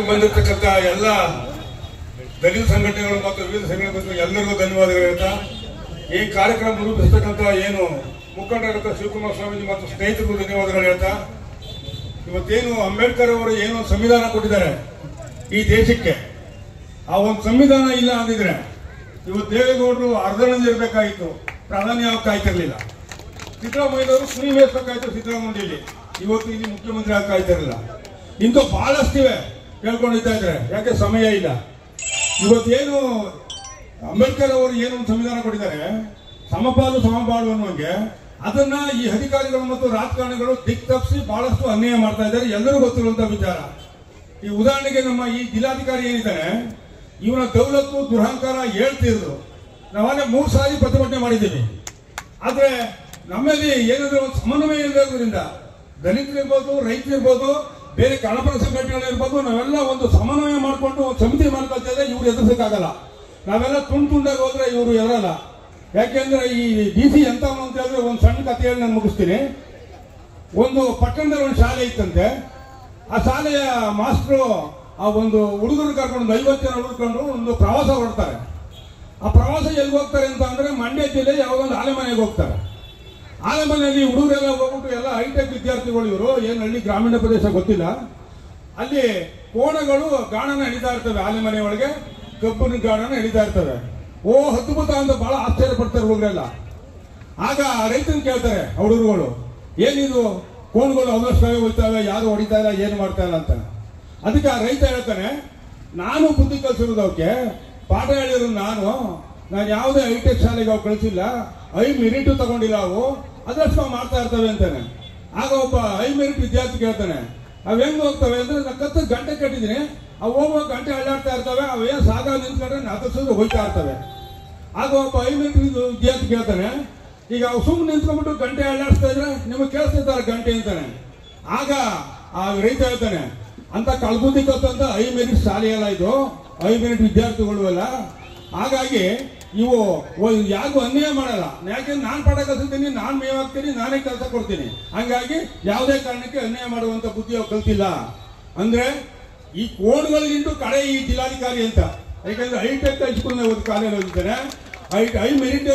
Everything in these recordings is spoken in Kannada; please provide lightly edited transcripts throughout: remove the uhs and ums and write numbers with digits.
ಬಂದಿರತಕ್ಕಂತ ಎಲ್ಲ ದಲಿತ ಸಂಘಟನೆಗಳು ಮತ್ತು ವಿವಿಧ ಸಂಘಟನೆಗಳು ಎಲ್ಲರಿಗೂ ಧನ್ಯವಾದಗಳು ಹೇಳ್ತಾ ಈ ಕಾರ್ಯಕ್ರಮ ರೂಪಿಸತಕ್ಕಂತ ಏನು ಮುಖಂಡರಾದ ಶಿವಕುಮಾರ್ ಸ್ವಾಮೀಜಿ ಮತ್ತು ಸ್ನೇಹಿತರಿಗೂ ಧನ್ಯವಾದಗಳು ಹೇಳ್ತಾ ಇವತ್ತೇನು ಅಂಬೇಡ್ಕರ್ ಅವರು ಏನು ಸಂವಿಧಾನ ಕೊಟ್ಟಿದ್ದಾರೆ ಈ ದೇಶಕ್ಕೆ ಆ ಒಂದು ಸಂವಿಧಾನ ಇಲ್ಲ ಅಂದಿದ್ರೆ ಇವತ್ತು ದೇವೇಗೌಡರು ಅರ್ಧನಂದಿರಬೇಕಾಗಿತ್ತು, ಪ್ರಧಾನಿ ಆಗಕ್ಕೆ ಆಯ್ತಿರ್ಲಿಲ್ಲ. ಸಿದ್ದರಾಮಯ್ಯನವರು ಕುರಿ ಮೇಯಿಸಬೇಕಾಯ್ತು ಸಿದ್ದರಾಮಯ್ಯಲ್ಲಿ, ಇವತ್ತು ಇಲ್ಲಿ ಮುಖ್ಯಮಂತ್ರಿ ಆಗಕ್ಕೆ ಆಯ್ತಿರಲಿಲ್ಲ. ಇಂಥ ಬಹಳಷ್ಟಿವೆ ಹೇಳ್ಕೊಂಡಿದ್ದ ಇದ್ರೆ, ಯಾಕೆ ಸಮಯ ಇಲ್ಲ. ಇವತ್ತೇನು ಅಂಬೇಡ್ಕರ್ ಅವರು ಏನು ಸಂವಿಧಾನ ಕೊಟ್ಟಿದ್ದಾರೆ ಸಮಪಾಲು ಸಮಬಾಳು ಅನ್ನುವಂಗೆ, ಅದನ್ನ ಈ ಅಧಿಕಾರಿಗಳು ಮತ್ತು ರಾಜಕಾರಣಿಗಳು ದಿಕ್ ತಪ್ಪಿಸಿ ಬಹಳಷ್ಟು ಅನ್ಯಾಯ ಮಾಡ್ತಾ ಇದ್ದಾರೆ, ಎಲ್ಲರೂ ಗೊತ್ತಿರುವಂತಹ ವಿಚಾರ. ಈ ಉದಾಹರಣೆಗೆ ನಮ್ಮ ಈ ಜಿಲ್ಲಾಧಿಕಾರಿ ಏನಿದ್ದಾನೆ, ಇವನ ದೌಲತ್ತು ದುರಹಂಕಾರ ಹೇಳ್ತಿದ್ರು. ನಾವೇ 3 ಸಾರಿ ಪ್ರತಿಭಟನೆ ಮಾಡಿದ್ದೀವಿ. ಆದ್ರೆ ನಮ್ಮಲ್ಲಿ ಏನಾದ್ರೂ ಒಂದು ಸಮನ್ವಯ ಇರೋದ್ರಿಂದ ದಲಿತರಿರ್ಬೋದು, ರೈತರಿರ್ಬೋದು, ಬೇರೆ ಕನ್ನಡಪರ ಸಂಘಟನೆಗಳಿರ್ಬೋದು, ನಾವೆಲ್ಲ ಒಂದು ಸಮನ್ವಯ ಮಾಡಿಕೊಂಡು ಒಂದು ಸಮಿತಿ ಮಾಡ್ಕೊಳ್ತಾ ಇದ್ರೆ ಇವ್ರು ಎದುರಿಸಕ್ಕಾಗಲ್ಲ. ನಾವೆಲ್ಲ ತುಂಡಾಗಿ ಹೋದ್ರೆ ಇವರು ಎದರಲ್ಲ. ಯಾಕೆಂದ್ರೆ ಈ DC ಎಂತವನು ಅಂತ ಹೇಳಿದ್ರೆ ಒಂದು ಸಣ್ಣ ಕಥೆಯಲ್ಲಿ ನಾನು ಮುಗಿಸ್ತೀನಿ. ಒಂದು ಪಟ್ಟಣದಲ್ಲಿ ಒಂದು ಶಾಲೆ ಇತ್ತಂತೆ. ಆ ಶಾಲೆಯ ಮಾಸ್ಟ್ರು ಆ ಒಂದು ಹುಡುಗರು ಕರ್ಕೊಂಡು 50 ಜನ ಹುಡುಕೊಂಡು ಒಂದು ಪ್ರವಾಸ ಹೊರಡ್ತಾರೆ. ಆ ಪ್ರವಾಸ ಎಲ್ಲಿ ಹೋಗ್ತಾರೆ ಅಂತ ಅಂದ್ರೆ ಮಂಡ್ಯ ಜಿಲ್ಲೆ ಯಾವುದೊಂದು ಆಲೆಮನೆಗೆ ಹೋಗ್ತಾರೆ. ಆಲೆಮನೆಯಲ್ಲಿ ಹುಡುಗರೆಲ್ಲ ಹೋಗ್ಬಿಟ್ಟು ಎಲ್ಲ ಹೈಟೆಕ್ ವಿದ್ಯಾರ್ಥಿಗಳು, ಇವರು ಏನು ಹಳ್ಳಿ ಗ್ರಾಮೀಣ ಪ್ರದೇಶ ಗೊತ್ತಿಲ್ಲ, ಅಲ್ಲಿ ಕೋಣಗಳು ಗಾಣನ ಹಿಡಿತಾ ಇರ್ತವೆ, ಆಲೆಮನೆ ಒಳಗೆ ಕಬ್ಬಿನ ಗಾಣನ ಹಿಡಿತಾ ಇರ್ತವೆ. ಓ ಅದ್ಭುತ ಅಂತ ಬಹಳ ಆಶ್ಚರ್ಯ ಪಡ್ತಾರೆ ಹುಡುಗರೆಲ್ಲ. ಆಗ ರೈತನ ಕೇಳ್ತಾರೆ ಹುಡುಗರುಗಳು, ಏನಿದು ಕೋಣಗಳು ಅವಶ್ಯವಾಗಿ ಹೋಗ್ತಾವೆ, ಯಾರು ಹೊಡಿತಾ ಇಲ್ಲ, ಏನು ಮಾಡ್ತಾ ಇಲ್ಲ ಅಂತ. ಅದಕ್ಕೆ ಆ ರೈತ ಹೇಳ್ತಾನೆ, ನಾನು ಬುದ್ಧಿ ಕಲಿಸಿರೋದು ಅವಕ್ಕೆ, ಪಾಠ ಹೇಳಿರೋದು ನಾನು ಯಾವುದೇ ಹೈಟೆಕ್ ಶಾಲೆಗೆ ಅವು ಕಳಿಸಿಲ್ಲ, ಮೆರಿಟ್ ತಗೊಂಡಿಲ್ಲ, ಅವು ಅದಷ್ಟು ನಾವು ಮಾಡ್ತಾ ಇರ್ತವೆ ಅಂತಾನೆ. ಆಗ ಒಬ್ಬ ಮೆರಿಟ್ ವಿದ್ಯಾರ್ಥಿ ಕೇಳ್ತಾನೆ, ಅವ್ ಹೆಂಗ್ ಹೋಗ್ತವೆ ಅಂದ್ರೆ, ನಾನು ಕತ್ತು ಗಂಟೆ ಕಟ್ಟಿದ್ದೀನಿ, ಅವು ಹೋಗುವಾಗ ಗಂಟೆ ಅಳ್ಳಾಡ್ತಾ ಇರ್ತವೆ, ಅವೇನ್ ಸಾಗ ನಿಂತ್ಕೊಂಡ್ರೆ ಅದರ್ಸಿದ್ರೆ ಹೋಯ್ತಾ ಇರ್ತವೆ. ಆಗ ಒಬ್ಬ ಮೆರಿಟ್ ವಿದ್ಯಾರ್ಥಿ ಕೇಳ್ತಾನೆ, ಈಗ ಅವು ಸುಮ್ಮನೆ ನಿಂತ್ಕೊಂಡ್ಬಿಟ್ಟು ಗಂಟೆ ಅಳ್ಳಾಡ್ತಾ ಇದ್ರೆ ನಿಮಗೆ ಕೇಳಿಸ್ತಿರ್ತಾರೆ ಗಂಟೆ ಅಂತಾನೆ. ಆಗ ಆ ರೈತ ಹೇಳ್ತಾನೆ, ಅಂತ ಕಳ್ಬುದ್ದಿ ಕಲ್ತಂತ ಮೆರಿಟ್ ಶಾಲೆ ಎಲ್ಲ ಇದು, ಮೆರಿಟ್ ವಿದ್ಯಾರ್ಥಿಗಳು ಎಲ್ಲ. ಹಾಗಾಗಿ ಇವು ಯಾರಿಗೂ ಅನ್ಯಾಯ ಮಾಡಲ್ಲ. ಯಾಕೆಂದ್ರೆ ನಾನು ಪಾಠ ಕಲಿಸ್ತೀನಿ, ನಾನು ಮೇವಾಗ್ತೀನಿ, ನಾನೇ ಕೆಲಸ ಕೊಡ್ತೀನಿ. ಹಂಗಾಗಿ ಯಾವುದೇ ಕಾರಣಕ್ಕೆ ಅನ್ಯಾಯ ಮಾಡುವಂತ ಬುದ್ಧಿ ಅವ್ರು ಕಲ್ತಿಲ್ಲ. ಅಂದ್ರೆ ಈ ಕೋಡ್ಗಳಿಗಿಂತೂ ಕಡೆ ಈ ಜಿಲ್ಲಾಧಿಕಾರಿ ಅಂತ. ಯಾಕಂದ್ರೆ ಹೈಟೆಕ್ ಹೈಸ್ಕೂಲ್ ಒಂದು ಕಾಲೇಜ್ ಹೋಗಿದ್ದಾರೆ, ಮೆರಿಟ್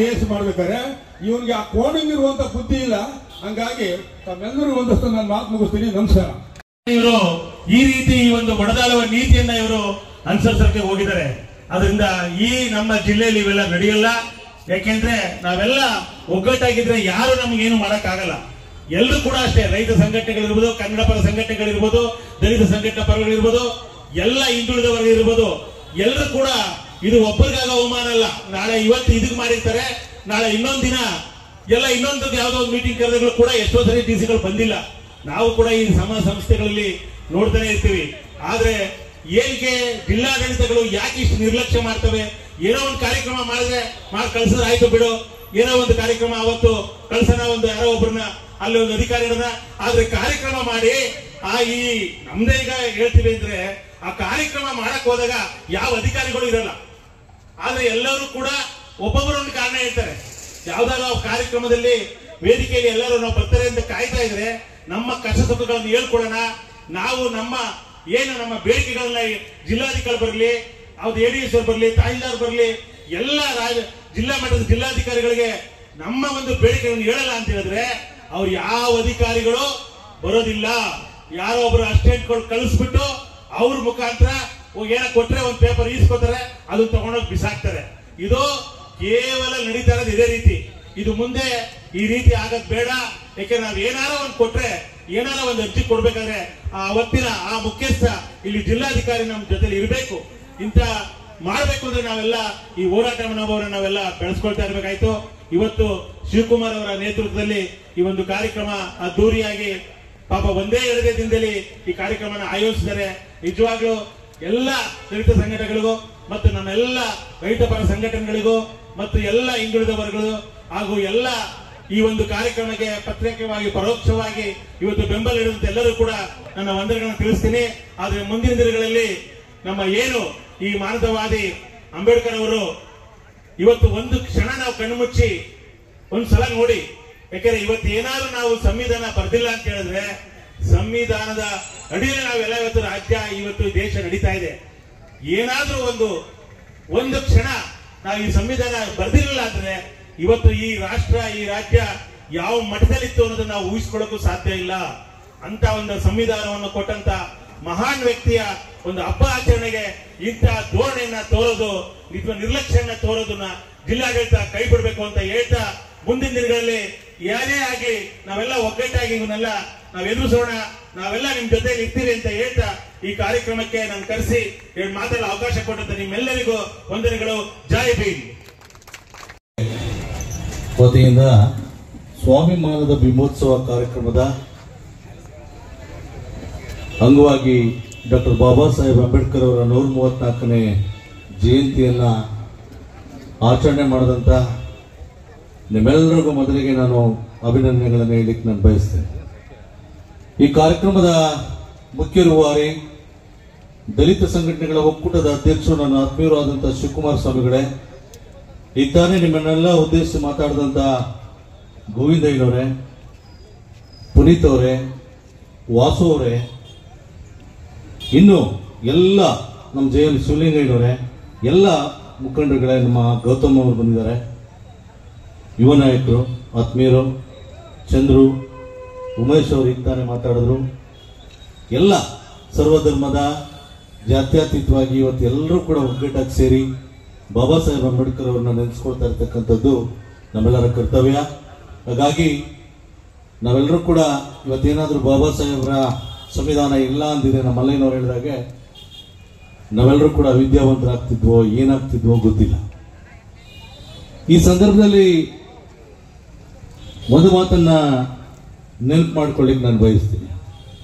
AS ಮಾಡ್ಬೇಕಾದ್ರೆ ಇವನ್ಗೆ ಆ ಕೋಡಿಂಗ್ ಇರುವಂತ ಬುದ್ಧಿ ಇಲ್ಲ. ಹಂಗಾಗಿ ತಾವೆಲ್ಲರೂ ಒಂದಷ್ಟು ನಾನು ಮಾತು ಮುಗಿಸ್ತೀನಿ. ನಮಸ್ಕಾರ. ಇವರು ಈ ರೀತಿ ಈ ಒಂದು ಒಡೆದಾಳುವ ನೀತಿಯನ್ನ ಇವರು ಅನುಸರಿಸಕ್ಕೆ ಹೋಗಿದ್ದಾರೆ. ಅದರಿಂದ ಈ ನಮ್ಮ ಜಿಲ್ಲೆಯಲ್ಲಿ ಇವೆಲ್ಲ ನಡೆಯಲ್ಲ. ಯಾಕೆಂದ್ರೆ ನಾವೆಲ್ಲ ಒಗ್ಗಟ್ಟಾಗಿದ್ರೆ ಯಾರು ನಮ್ಗೇನು ಮಾಡಕ್ಕಾಗಲ್ಲ. ಎಲ್ಲರೂ ಕೂಡ ಅಷ್ಟೇ, ರೈತ ಸಂಘಟನೆಗಳಿರ್ಬೋದು, ಕನ್ನಡ ಪರ ಸಂಘಟನೆಗಳಿರ್ಬೋದು, ದಲಿತ ಸಂಘಟನಾ ಪರಗಳಿರ್ಬೋದು, ಎಲ್ಲ ಹಿಂದುಳಿದ ವರ್ಗ ಇರ್ಬೋದು, ಎಲ್ಲರೂ ಕೂಡ ಇದು ಒಬ್ಬರಿಗಾಗ ಅವಮಾನ ಅಲ್ಲ. ನಾಳೆ ಇವತ್ತು ಇದಕ್ಕೆ ಮಾಡಿರ್ತಾರೆ, ನಾಳೆ ಇನ್ನೊಂದ್ ದಿನ ಎಲ್ಲ ಇನ್ನೊಂದು ಯಾವ್ದೋ ಒಂದು ಮೀಟಿಂಗ್ ಕರೆದಾಗಲೂ ಕೂಡ ಎಷ್ಟೋ ಸರಿ DC ಬಂದಿಲ್ಲ. ನಾವು ಕೂಡ ಈ ಸಮಾಜ ಸಂಸ್ಥೆಗಳಲ್ಲಿ ನೋಡ್ತಾನೆ ಇರ್ತೀವಿ. ಆದ್ರೆ ಏನಿಗೆ ಜಿಲ್ಲಾಡಳಿತಗಳು ಯಾಕೆ ಇಷ್ಟು ನಿರ್ಲಕ್ಷ್ಯ ಮಾಡ್ತವೆ? ಏನೋ ಒಂದು ಕಾರ್ಯಕ್ರಮ ಮಾಡಿದ್ರೆ ಮಾಡಿ ಕಳ್ಸಿದ್ರೆ ಆಯ್ತು ಬಿಡು, ಏನೋ ಒಂದು ಕಾರ್ಯಕ್ರಮ ಅವತ್ತು ಕಳ್ಸೋಣ, ಒಂದು ಯಾರೋ ಒಬ್ಬರನ್ನ ಅಲ್ಲಿ ಒಂದು ಅಧಿಕಾರಿಗಳನ್ನ. ಆದ್ರೆ ಕಾರ್ಯಕ್ರಮ ಮಾಡಿ ಈ ನಮ್ದೇ ಈಗ ಹೇಳ್ತೀವಿ ಅಂದ್ರೆ, ಆ ಕಾರ್ಯಕ್ರಮ ಮಾಡಕ್ ಹೋದಾಗ ಯಾವ ಅಧಿಕಾರಿಗಳು ಇರಲ್ಲ. ಆದ್ರೆ ಎಲ್ಲರೂ ಕೂಡ ಒಬ್ಬೊಬ್ಬರೊಂದು ಕಾರಣ ಹೇಳ್ತಾರೆ. ಯಾವ್ದಾದ್ರು ಕಾರ್ಯಕ್ರಮದಲ್ಲಿ ವೇದಿಕೆಯಲ್ಲಿ ಎಲ್ಲರೂ ನಾವು ಬರ್ತಾರೆ ಅಂತ ಕಾಯ್ತಾ ಇದ್ರೆ, ನಮ್ಮ ಕಷ್ಟ ಸುಖಗಳನ್ನು ಹೇಳ್ಕೊಡೋಣ, ನಾವು ನಮ್ಮ ಬೇಡಿಕೆಗಳನ್ನ ಜಿಲ್ಲಾಧಿಕಾರಿ ಬರಲಿ, ಯಾವ್ದು ADS ಬರಲಿ, ತಹಸೀಲ್ದಾರ್ ಬರಲಿ, ಎಲ್ಲ ಜಿಲ್ಲಾ ಮಟ್ಟದ ಜಿಲ್ಲಾಧಿಕಾರಿಗಳಿಗೆ ನಮ್ಮ ಒಂದು ಬೇಡಿಕೆಗಳನ್ನು ಹೇಳಲ್ಲ ಅಂತ ಹೇಳಿದ್ರೆ ಅವ್ರು ಯಾವ ಅಧಿಕಾರಿಗಳು ಬರೋದಿಲ್ಲ. ಯಾರೋ ಒಬ್ರು ಅಸಿಸ್ಟೆಂಟ್ಗಳು ಕಳಿಸ್ಬಿಟ್ಟು ಅವ್ರ ಮುಖಾಂತರ ಏನ ಕೊಟ್ರೆ ಒಂದು ಪೇಪರ್ ಈಸ್ಕೋತಾರೆ, ಅದನ್ನ ತಗೊಂಡೋಗಿ ಬಿಸಾಕ್ತಾರೆ. ಇದು ಕೇವಲ ನಡೀತಾ ಇರೋದು ಇದೇ ರೀತಿ. ಇದು ಮುಂದೆ ಈ ರೀತಿ ಆಗದ್ ಬೇಡ. ಯಾಕೆಂದ್ರೆ ನಾವ್ ಏನಾರ ಒಂದು ಕೊಟ್ರೆ, ಏನಾರ ಒಂದು ಅರ್ಜಿ ಕೊಡ್ಬೇಕಾದ್ರೆ ಅವತ್ತಿನ ಆ ಮುಖ್ಯಸ್ಥ ಇಲ್ಲಿ ಜಿಲ್ಲಾಧಿಕಾರಿ ನಮ್ಮ ಜೊತೆಲಿ ಇರಬೇಕು. ಇಂತ ಮಾಡ್ಬೇಕು ಅಂದ್ರೆ ನಾವೆಲ್ಲ ಈ ಹೋರಾಟ ಮನೋಭಾವನ ನಾವೆಲ್ಲ ಬೆಳೆಸ್ಕೊಳ್ತಾ ಇರ್ಬೇಕಾಯ್ತು. ಇವತ್ತು ಶಿವಕುಮಾರ್ ಅವರ ನೇತೃತ್ವದಲ್ಲಿ ಈ ಒಂದು ಕಾರ್ಯಕ್ರಮ ಅದ್ದೂರಿಯಾಗಿ ಪಾಪ ಒಂದೇ 2 ದಿನದಲ್ಲಿ ಈ ಕಾರ್ಯಕ್ರಮನ ಆಯೋಜಿಸಿದ್ದಾರೆ. ನಿಜವಾಗ್ಲೂ ಎಲ್ಲ ದಲಿತ ಸಂಘಟನೆಗಳಿಗೂ ಮತ್ತು ನಮ್ಮೆಲ್ಲ ರೈತ ಪರ ಸಂಘಟನೆಗಳಿಗೂ ಮತ್ತು ಎಲ್ಲ ಹಿಂದುಳಿದ ವರ್ಗಗಳು ಹಾಗೂ ಎಲ್ಲ ಈ ಒಂದು ಕಾರ್ಯಕ್ರಮಕ್ಕೆ ಪ್ರತ್ಯೇಕವಾಗಿ ಪರೋಕ್ಷವಾಗಿ ಇವತ್ತು ಬೆಂಬಲ ನೀಡುವಂತ ಎಲ್ಲರೂ ಕೂಡ ನನ್ನ ವಂದನೆಗಳನ್ನು ತಿಳಿಸ್ತೀನಿ. ಆದ್ರೆ ಮುಂದಿನ ದಿನಗಳಲ್ಲಿ ನಮ್ಮ ಏನು ಈ ಮಾನವತಾವಾದಿ ಅಂಬೇಡ್ಕರ್ ಅವರು ಇವತ್ತು ಒಂದು ಕ್ಷಣ ನಾವು ಕಣ್ಣು ಮುಚ್ಚಿ ಒಂದ್ಸಲ ನೋಡಿ. ಯಾಕಂದ್ರೆ ಇವತ್ತು ಏನಾದ್ರು ನಾವು ಸಂವಿಧಾನ ಬರ್ದಿಲ್ಲ ಅಂತ ಹೇಳಿದ್ರೆ ಸಂವಿಧಾನದ ಅಡಿಯಲ್ಲಿ ನಾವೆಲ್ಲ ಇವತ್ತು ರಾಜ್ಯ ಇವತ್ತು ದೇಶ ನಡೀತಾ ಇದೆ. ಏನಾದ್ರೂ ಒಂದು ಕ್ಷಣ ನಾವು ಈ ಸಂವಿಧಾನ ಬರೆದಿರಲಿಲ್ಲ ಅಂದ್ರೆ ಇವತ್ತು ಈ ರಾಷ್ಟ್ರ ಈ ರಾಜ್ಯ ಯಾವ ಮಟ್ಟದಲ್ಲಿತ್ತು ಅನ್ನೋದನ್ನ ನಾವು ಊಹಿಸ್ಕೊಳ್ಳೋಕ್ಕೂ ಸಾಧ್ಯ ಇಲ್ಲ. ಅಂತ ಒಂದು ಸಂವಿಧಾನವನ್ನು ಕೊಟ್ಟಂತ ಮಹಾನ್ ವ್ಯಕ್ತಿಯ ಒಂದು ಹಬ್ಬ ಆಚರಣೆಗೆ ಇಂಥ ಧೋರಣೆಯನ್ನ ತೋರೋದು, ಅಥವಾ ನಿರ್ಲಕ್ಷ್ಯನ ತೋರೋದನ್ನ ಜಿಲ್ಲಾಡಳಿತ ಕೈ ಬಿಡಬೇಕು ಅಂತ ಹೇಳ್ತಾ, ಮುಂದಿನ ದಿನಗಳಲ್ಲಿ ಯಾರೇ ಆಗ್ಲಿ ನಾವೆಲ್ಲ ಒಗ್ಗಟ್ಟಾಗಿ ಇವನ್ನೆಲ್ಲ ನಾವು ಎದುರಿಸೋಣ, ನಾವೆಲ್ಲ ನಿಮ್ ಜೊತೆಲಿ ಇರ್ತೀವಿ ಅಂತ ಹೇಳ್ತಾ ಈ ಕಾರ್ಯಕ್ರಮಕ್ಕೆ ನಾನು ಕರೆಸಿ ಮಾತಾಡಲು ಅವಕಾಶ ಕೊಟ್ಟಂತ ನಿಮ್ಮೆಲ್ಲರಿಗೂ ವಂದನೆಗಳು. ಜೈ ಭೀಮ್. ವತಿಯಿಂದ ಸ್ವಾಭಿಮಾನದ ಭೀಮೋತ್ಸವ ಕಾರ್ಯಕ್ರಮದ ಅಂಗವಾಗಿ ಡಾಕ್ಟರ್ ಬಾಬಾ ಸಾಹೇಬ್ ಅಂಬೇಡ್ಕರ್ ಅವರ 134ನೇ ಜಯಂತಿಯನ್ನ ಆಚರಣೆ ಮಾಡಿದಂತ ನಿಮ್ಮೆಲ್ಲರಿಗೂ ಮೊದಲಿಗೆ ನಾನು ಅಭಿನಂದನೆಗಳನ್ನು ಹೇಳಲಿಕ್ಕೆ ನಾನು ಬಯಸ್ತೇನೆ. ಈ ಕಾರ್ಯಕ್ರಮದ ಮುಖ್ಯ ರೂವಾರಿ ದಲಿತ ಸಂಘಟನೆಗಳ ಒಕ್ಕೂಟದ ಅಧ್ಯಕ್ಷರು ನನ್ನ ಆತ್ಮೀಯರಾದಂತಹ ಶಿವಕುಮಾರ್ ಸ್ವಾಮಿಗಳೇ, ಇದ್ದಾನೆ ನಿಮ್ಮನ್ನೆಲ್ಲ ಉದ್ದೇಶಿಸಿ ಮಾತಾಡಿದಂತ ಗೋವಿಂದಯ್ಯನವರೇ, ಪುನೀತ್ ಅವರೇ, ವಾಸು ಅವರೇ, ಇನ್ನು ಎಲ್ಲ ನಮ್ಮ ಜಯನ್ ಶಿವಲಿಂಗಯ್ಯನವರೇ, ಎಲ್ಲ ಮುಖಂಡರುಗಳೇ, ನಮ್ಮ ಗೌತಮ್ ಅವರು ಬಂದಿದ್ದಾರೆ, ಯುವ ನಾಯಕರು, ಆತ್ಮೀಯರು, ಚಂದ್ರು, ಉಮೇಶ್ ಅವರು ಇದ್ದಾನೆ ಮಾತಾಡಿದ್ರು. ಎಲ್ಲ ಸರ್ವಧರ್ಮದ ಜಾತ್ಯತೀತವಾಗಿ ಇವತ್ತು ಎಲ್ಲರೂ ಕೂಡ ಒಗ್ಗಟ್ಟಾಗಿ ಸೇರಿ ಬಾಬಾ ಸಾಹೇಬ್ ಅಂಬೇಡ್ಕರ್ ಅವರನ್ನ ನೆನೆಸ್ಕೊಳ್ತಾ ಇರ್ತಕ್ಕಂಥದ್ದು ನಮ್ಮೆಲ್ಲರ ಕರ್ತವ್ಯ. ಹಾಗಾಗಿ ನಾವೆಲ್ಲರೂ ಕೂಡ ಇವತ್ತೇನಾದ್ರೂ ಬಾಬಾ ಸಾಹೇಬ್ರ ಸಂವಿಧಾನ ಇಲ್ಲ ಅಂದಿದೆ ನಮ್ಮ ಮಲ್ಲಯ್ಯನವ್ರು ಹೇಳಿದಾಗೆ ನಾವೆಲ್ಲರೂ ಕೂಡ ವಿದ್ಯಾವಂತರಾಗ್ತಿದ್ವೋ ಏನಾಗ್ತಿದ್ವೋ ಗೊತ್ತಿಲ್ಲ. ಈ ಸಂದರ್ಭದಲ್ಲಿ ಒಂದು ಮಾತನ್ನ ನೆನಪು ಮಾಡ್ಕೊಳ್ಳಿಕ್ಕೆ ನಾನು ಬಯಸ್ತೀನಿ.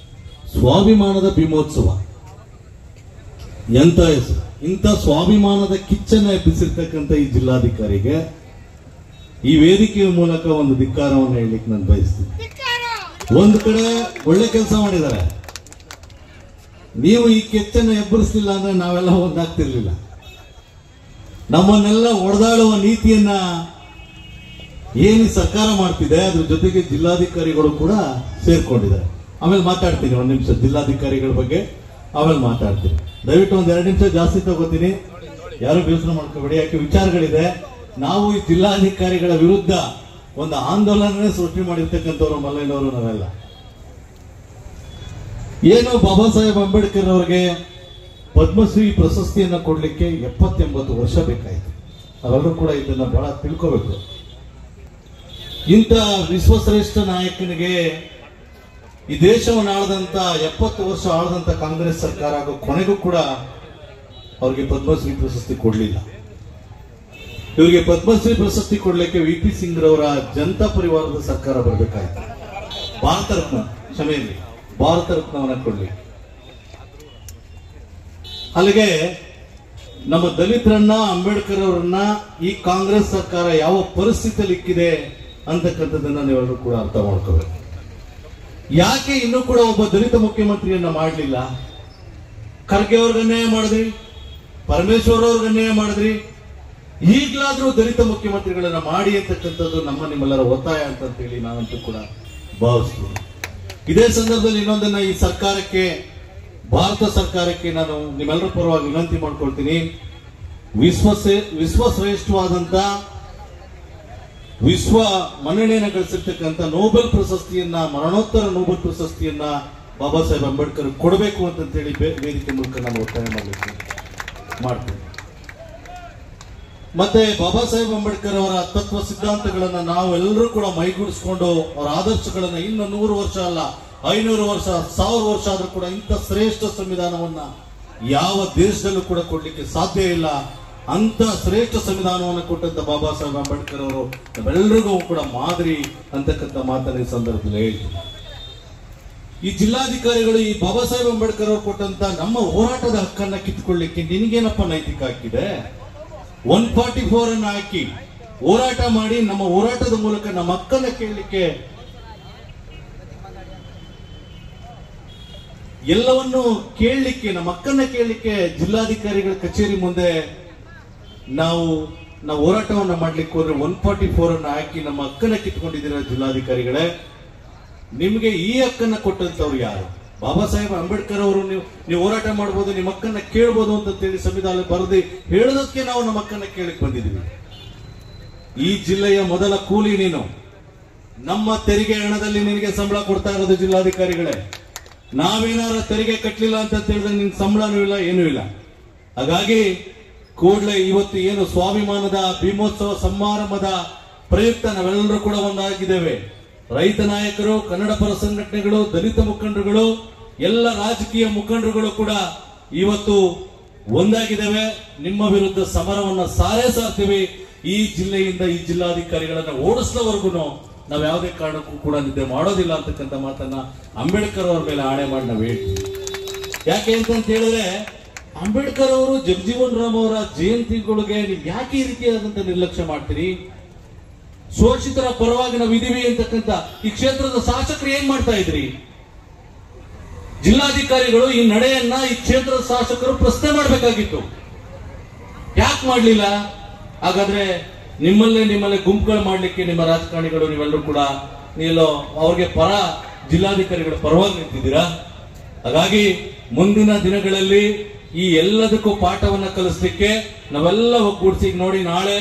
ಸ್ವಾಭಿಮಾನದ ಭೀಮೋತ್ಸವ ಎಂತ ಹೆಸರು! ಇಂಥ ಸ್ವಾಭಿಮಾನದ ಕಿಚ್ಚನ್ನ ಎಬ್ಬಿಸಿರ್ತಕ್ಕಂಥ ಈ ಜಿಲ್ಲಾಧಿಕಾರಿಗೆ ಈ ವೇದಿಕೆಯ ಮೂಲಕ ಒಂದು ಧಿಕ್ಕಾರವನ್ನು ಹೇಳಲಿಕ್ಕೆ ನಾನು ಬಯಸ್ತೀನಿ. ಒಂದು ಕಡೆ ಒಳ್ಳೆ ಕೆಲಸ ಮಾಡಿದ್ದಾರೆ, ನೀವು ಈ ಕೆಚ್ಚನ್ನು ಎಬ್ಬರಿಸಲಿಲ್ಲ ಅಂದ್ರೆ ನಾವೆಲ್ಲ ಒಂದಾಗ್ತಿರ್ಲಿಲ್ಲ. ನಮ್ಮನ್ನೆಲ್ಲ ಒಡೆದಾಡುವ ನೀತಿಯನ್ನ ಏನು ಸರ್ಕಾರ ಮಾಡ್ತಿದೆ ಅದ್ರ ಜೊತೆಗೆ ಜಿಲ್ಲಾಧಿಕಾರಿಗಳು ಕೂಡ ಸೇರ್ಕೊಂಡಿದ್ದಾರೆ. ಆಮೇಲೆ ಮಾತಾಡ್ತೀನಿ, ಒಂದು ನಿಮಿಷ ಜಿಲ್ಲಾಧಿಕಾರಿಗಳ ಬಗ್ಗೆ ಆಮೇಲೆ ಮಾತಾಡ್ತೀನಿ. ದಯವಿಟ್ಟು ಒಂದ್ 2 ನಿಮಿಷ ಜಾಸ್ತಿ ತಗೋತೀನಿ, ಯಾರು ಬೇಸರ ಮಾಡ್ಕೋಬೇಡಿ. ಯಾಕೆ ವಿಚಾರಗಳಿದೆ. ನಾವು ಈ ಜಿಲ್ಲಾಧಿಕಾರಿಗಳ ವಿರುದ್ಧ ಒಂದು ಆಂದೋಲನ ಸೃಷ್ಟಿ ಮಾಡಿರ್ತಕ್ಕಂಥವ್ರು ಮಲ್ಲಯ್ಯನವರು ನಾವೆಲ್ಲ. ಏನು ಬಾಬಾ ಸಾಹೇಬ್ ಅಂಬೇಡ್ಕರ್ ಅವರಿಗೆ ಪದ್ಮಶ್ರೀ ಪ್ರಶಸ್ತಿಯನ್ನ ಕೊಡ್ಲಿಕ್ಕೆ 70-80 ವರ್ಷ ಬೇಕಾಯಿತು. ನಾವೆಲ್ಲರೂ ಕೂಡ ಇದನ್ನ ಬಹಳ ತಿಳ್ಕೋಬೇಕು. ಇಂಥ ವಿಶ್ವಶ್ರೇಷ್ಠ ನಾಯಕನಿಗೆ ಈ ದೇಶವನ್ನು ಆಳದಂತ 70 ವರ್ಷ ಆಳದಂತ ಕಾಂಗ್ರೆಸ್ ಸರ್ಕಾರ ಹಾಗೂ ಕೊನೆಗೂ ಕೂಡ ಅವ್ರಿಗೆ ಪದ್ಮಶ್ರೀ ಪ್ರಶಸ್ತಿ ಕೊಡ್ಲಿಲ್ಲ. ಇವರಿಗೆ ಪದ್ಮಶ್ರೀ ಪ್ರಶಸ್ತಿ ಕೊಡ್ಲಿಕ್ಕೆ ವಿ.ಪಿ. ಸಿಂಗ್ ರವರ ಜನತಾ ಪರಿವಾರದ ಸರ್ಕಾರ ಬರಬೇಕಾಯಿತು. ಭಾರತ ರತ್ನ, ಕ್ಷಮೆಯಲ್ಲಿ ಭಾರತ ರತ್ನವನ್ನ ಕೊಡ್ಲಿ. ಅಲ್ಲಿಗೆ ನಮ್ಮ ದಲಿತರನ್ನ, ಅಂಬೇಡ್ಕರ್ ಅವರನ್ನ ಈ ಕಾಂಗ್ರೆಸ್ ಸರ್ಕಾರ ಯಾವ ಪರಿಸ್ಥಿತಿಯಲ್ಲಿ ಇಕ್ಕಿದೆ ಅಂತಕ್ಕಂಥದ್ದನ್ನ ನೀವೆಲ್ಲರೂ ಕೂಡ ಅರ್ಥ ಮಾಡ್ಕೋಬೇಕು. ಯಾಕೆ ಇನ್ನೂ ಕೂಡ ಒಬ್ಬ ದಲಿತ ಮುಖ್ಯಮಂತ್ರಿಯನ್ನ ಮಾಡಲಿಲ್ಲ? ಖರ್ಗೆ ಅವ್ರಿಗೆ ಅನ್ಯಾಯ ಮಾಡಿದ್ರಿ, ಪರಮೇಶ್ವರ್ ಅವ್ರಿಗೆ ಅನ್ಯಾಯ ಮಾಡಿದ್ರಿ, ಈಗಲಾದ್ರೂ ದಲಿತ ಮುಖ್ಯಮಂತ್ರಿಗಳನ್ನ ಮಾಡಿ ಅಂತಕ್ಕಂಥದ್ದು ನಮ್ಮ ನಿಮ್ಮೆಲ್ಲರ ಒತ್ತಾಯ ಅಂತ ಹೇಳಿ ನಾನಂತೂ ಕೂಡ ಭಾವಿಸ್ತೀನಿ. ಇದೇ ಸಂದರ್ಭದಲ್ಲಿ ಇನ್ನೊಂದನ್ನ ಈ ಸರ್ಕಾರಕ್ಕೆ, ಭಾರತ ಸರ್ಕಾರಕ್ಕೆ ನಾನು ನಿಮ್ಮೆಲ್ಲರ ಪರವಾಗಿ ವಿನಂತಿ ಮಾಡ್ಕೊಳ್ತೀನಿ. ವಿಶ್ವಶ್ರೇಷ್ಠವಾದಂತ ವಿಶ್ವ ಮನ್ನಣೆಯನ್ನು ಗಳಿಸಿರ್ತಕ್ಕಂಥ ನೋಬೆಲ್ ಪ್ರಶಸ್ತಿಯನ್ನ, ಮರಣೋತ್ತರ ನೋಬೆಲ್ ಪ್ರಶಸ್ತಿಯನ್ನ ಬಾಬಾ ಸಾಹೇಬ್ ಅಂಬೇಡ್ಕರ್ ಕೊಡಬೇಕು ಅಂತೇಳಿ ವೇದಿಕೆ ಮೂಲಕ ನಾನು ಒತ್ತಾಯ ಮಾಡ್ತೀನಿ. ಮತ್ತೆ ಬಾಬಾ ಸಾಹೇಬ್ ಅಂಬೇಡ್ಕರ್ ಅವರ ತತ್ವ ಸಿದ್ಧಾಂತಗಳನ್ನ ನಾವೆಲ್ಲರೂ ಕೂಡ ಮೈಗೂಡಿಸ್ಕೊಂಡು ಅವರ ಆದರ್ಶಗಳನ್ನ ಇನ್ನು 100 ವರ್ಷ ಅಲ್ಲ, 500 ವರ್ಷ, 1000 ವರ್ಷ ಆದ್ರೂ ಕೂಡ ಇಂಥ ಶ್ರೇಷ್ಠ ಸಂವಿಧಾನವನ್ನ ಯಾವ ದೇಶದಲ್ಲೂ ಕೂಡ ಕೊಡ್ಲಿಕ್ಕೆ ಸಾಧ್ಯ ಇಲ್ಲ. ಅಂತ ಶ್ರೇಷ್ಠ ಸಂವಿಧಾನವನ್ನು ಕೊಟ್ಟಂತ ಬಾಬಾ ಸಾಹೇಬ್ ಅಂಬೇಡ್ಕರ್ ಅವರು ನಮ್ಮೆಲ್ಲರಿಗೂ ಕೂಡ ಮಾದರಿ ಅಂತಕ್ಕಂಥ ಮಾತನ್ನ ಈ ಸಂದರ್ಭದಲ್ಲಿ ಹೇಳ್ತೀನಿ. ಈ ಜಿಲ್ಲಾಧಿಕಾರಿಗಳು ಈ ಬಾಬಾ ಸಾಹೇಬ್ ಅಂಬೇಡ್ಕರ್ ಅವರು ಕೊಟ್ಟಂತ ನಮ್ಮ ಹೋರಾಟದ ಹಕ್ಕನ್ನ ಕಿತ್ಕೊಳ್ಳಿಕ್ಕೆ ನಿನಗೇನಪ್ಪ ನೈತಿಕ ಹಾಕಿದೆ? 144 ಅನ್ನು ಹಾಕಿ ಹೋರಾಟ ಮಾಡಿ ನಮ್ಮ ಹೋರಾಟದ ಮೂಲಕ ನಮ್ಮ ಹಕ್ಕನ್ನ ಕೇಳಲಿಕ್ಕೆ, ಎಲ್ಲವನ್ನು ಕೇಳಲಿಕ್ಕೆ, ನಮ್ಮ ಹಕ್ಕನ್ನ ಕೇಳಲಿಕ್ಕೆ ಜಿಲ್ಲಾಧಿಕಾರಿಗಳ ಕಚೇರಿ ಮುಂದೆ ನಾವು ಹೋರಾಟವನ್ನ ಮಾಡ್ಲಿಕ್ಕೆ ಹೋದ್ರೆ 144 ಅನ್ನು ಹಾಕಿ ನಮ್ಮ ಹಕ್ಕನ್ನ ಕಿತ್ಕೊಂಡಿದ್ದೀರ ಜಿಲ್ಲಾಧಿಕಾರಿಗಳೇ. ನಿಮ್ಗೆ ಈ ಹಕ್ಕನ್ನ ಕೊಟ್ಟಂತವ್ರು ಯಾರು? ಬಾಬಾ ಸಾಹೇಬ್ ಅಂಬೇಡ್ಕರ್ ಅವರು ನೀವು ಹೋರಾಟ ಮಾಡಬಹುದು, ನಿಮ್ಮ ಹಕ್ಕನ್ನ ಕೇಳಬಹುದು ಅಂತೇಳಿ ಸಂವಿಧಾನ ಬರೆದು ಹೇಳೋದಕ್ಕೆ ನಾವು ನಮ್ಮ ಹಕ್ಕನ್ನ ಕೇಳಕ್ ಬಂದಿದ್ದೀವಿ. ಈ ಜಿಲ್ಲೆಯ ಮೊದಲ ಕೂಲಿ ನೀನು. ನಮ್ಮ ತೆರಿಗೆ ಹಣದಲ್ಲಿ ನಿನಗೆ ಸಂಬಳ ಕೊಡ್ತಾ ಇರೋದು ಜಿಲ್ಲಾಧಿಕಾರಿಗಳೇ. ನಾವೇನಾದ್ರೂ ತೆರಿಗೆ ಕಟ್ಟಲಿಲ್ಲ ಅಂತ ಹೇಳಿದ್ರೆ ನಿನ್ ಸಂಬಳನೂ ಇಲ್ಲ, ಏನೂ ಇಲ್ಲ. ಹಾಗಾಗಿ ಕೂಡಲೇ ಇವತ್ತು ಏನು ಸ್ವಾಭಿಮಾನದ ಭೀಮೋತ್ಸವ ಸಮಾರಂಭದ ಪ್ರಯುಕ್ತ ನಾವೆಲ್ಲರೂ ಕೂಡ ಒಂದಾಗಿದ್ದೇವೆ. ರೈತ ನಾಯಕರು, ಕನ್ನಡ ಪರ ಸಂಘಟನೆಗಳು, ದಲಿತ ಮುಖಂಡರುಗಳು, ಎಲ್ಲ ರಾಜಕೀಯ ಮುಖಂಡರುಗಳು ಕೂಡ ಇವತ್ತು ಒಂದಾಗಿದ್ದೇವೆ. ನಿಮ್ಮ ವಿರುದ್ಧ ಸಮರವನ್ನ ಸಾರ್ತೀವಿ. ಈ ಜಿಲ್ಲೆಯಿಂದ ಈ ಜಿಲ್ಲಾಧಿಕಾರಿಗಳನ್ನ ಓಡಿಸಿದವರೆಗೂ ನಾವು ಯಾವುದೇ ಕಾರಣಕ್ಕೂ ಕೂಡ ನಿದ್ದೆ ಮಾಡೋದಿಲ್ಲ ಅಂತಕ್ಕಂಥ ಮಾತನ್ನ ಅಂಬೇಡ್ಕರ್ ಅವರ ಮೇಲೆ ಆಣೆ ಮಾಡಿ ನಾವು ಹೇಳ್ತೀವಿ. ಯಾಕೆ ಅಂತ ಹೇಳಿದ್ರೆ, ಅಂಬೇಡ್ಕರ್ ಅವರು ಜಗಜೀವನ್ ರಾಮ್ ಅವರ ಜಯಂತಿಗಳಿಗೆ ನೀವು ಯಾಕೆ ಈ ರೀತಿಯಾದಂತ ನಿರ್ಲಕ್ಷ್ಯ ಮಾಡ್ತೀರಿ? ಶೋಷಿತರ ಪರವಾಗಿ ನಾವು ಇದೀವಿ ಅಂತಕ್ಕಂಥ ಈ ಕ್ಷೇತ್ರದ ಶಾಸಕರು ಏನ್ ಮಾಡ್ತಾ ಇದ್ರಿ? ಜಿಲ್ಲಾಧಿಕಾರಿಗಳು ಈ ನಡೆಯನ್ನ ಈ ಕ್ಷೇತ್ರದ ಶಾಸಕರು ಪ್ರಶ್ನೆ ಮಾಡಬೇಕಾಗಿತ್ತು, ಯಾಕೆ ಮಾಡ್ಲಿಲ್ಲ? ಹಾಗಾದ್ರೆ ನಿಮ್ಮಲ್ಲೇ ಗುಂಪುಗಳು ಮಾಡ್ಲಿಕ್ಕೆ ನಿಮ್ಮ ರಾಜಕಾರಣಿಗಳು ನೀವೆಲ್ಲರೂ ಕೂಡ ಅವ್ರಿಗೆ ಪರ ಜಿಲ್ಲಾಧಿಕಾರಿಗಳ ಪರವಾಗಿ ನಿಂತಿದ್ದೀರಾ. ಹಾಗಾಗಿ ಮುಂದಿನ ದಿನಗಳಲ್ಲಿ ಈ ಎಲ್ಲದಕ್ಕೂ ಪಾಠವನ್ನ ಕಲಿಸ್ಲಿಕ್ಕೆ ನಾವೆಲ್ಲ ಒಗ್ಗೂಡಿಸಿ ನೋಡಿ, ನಾಳೆ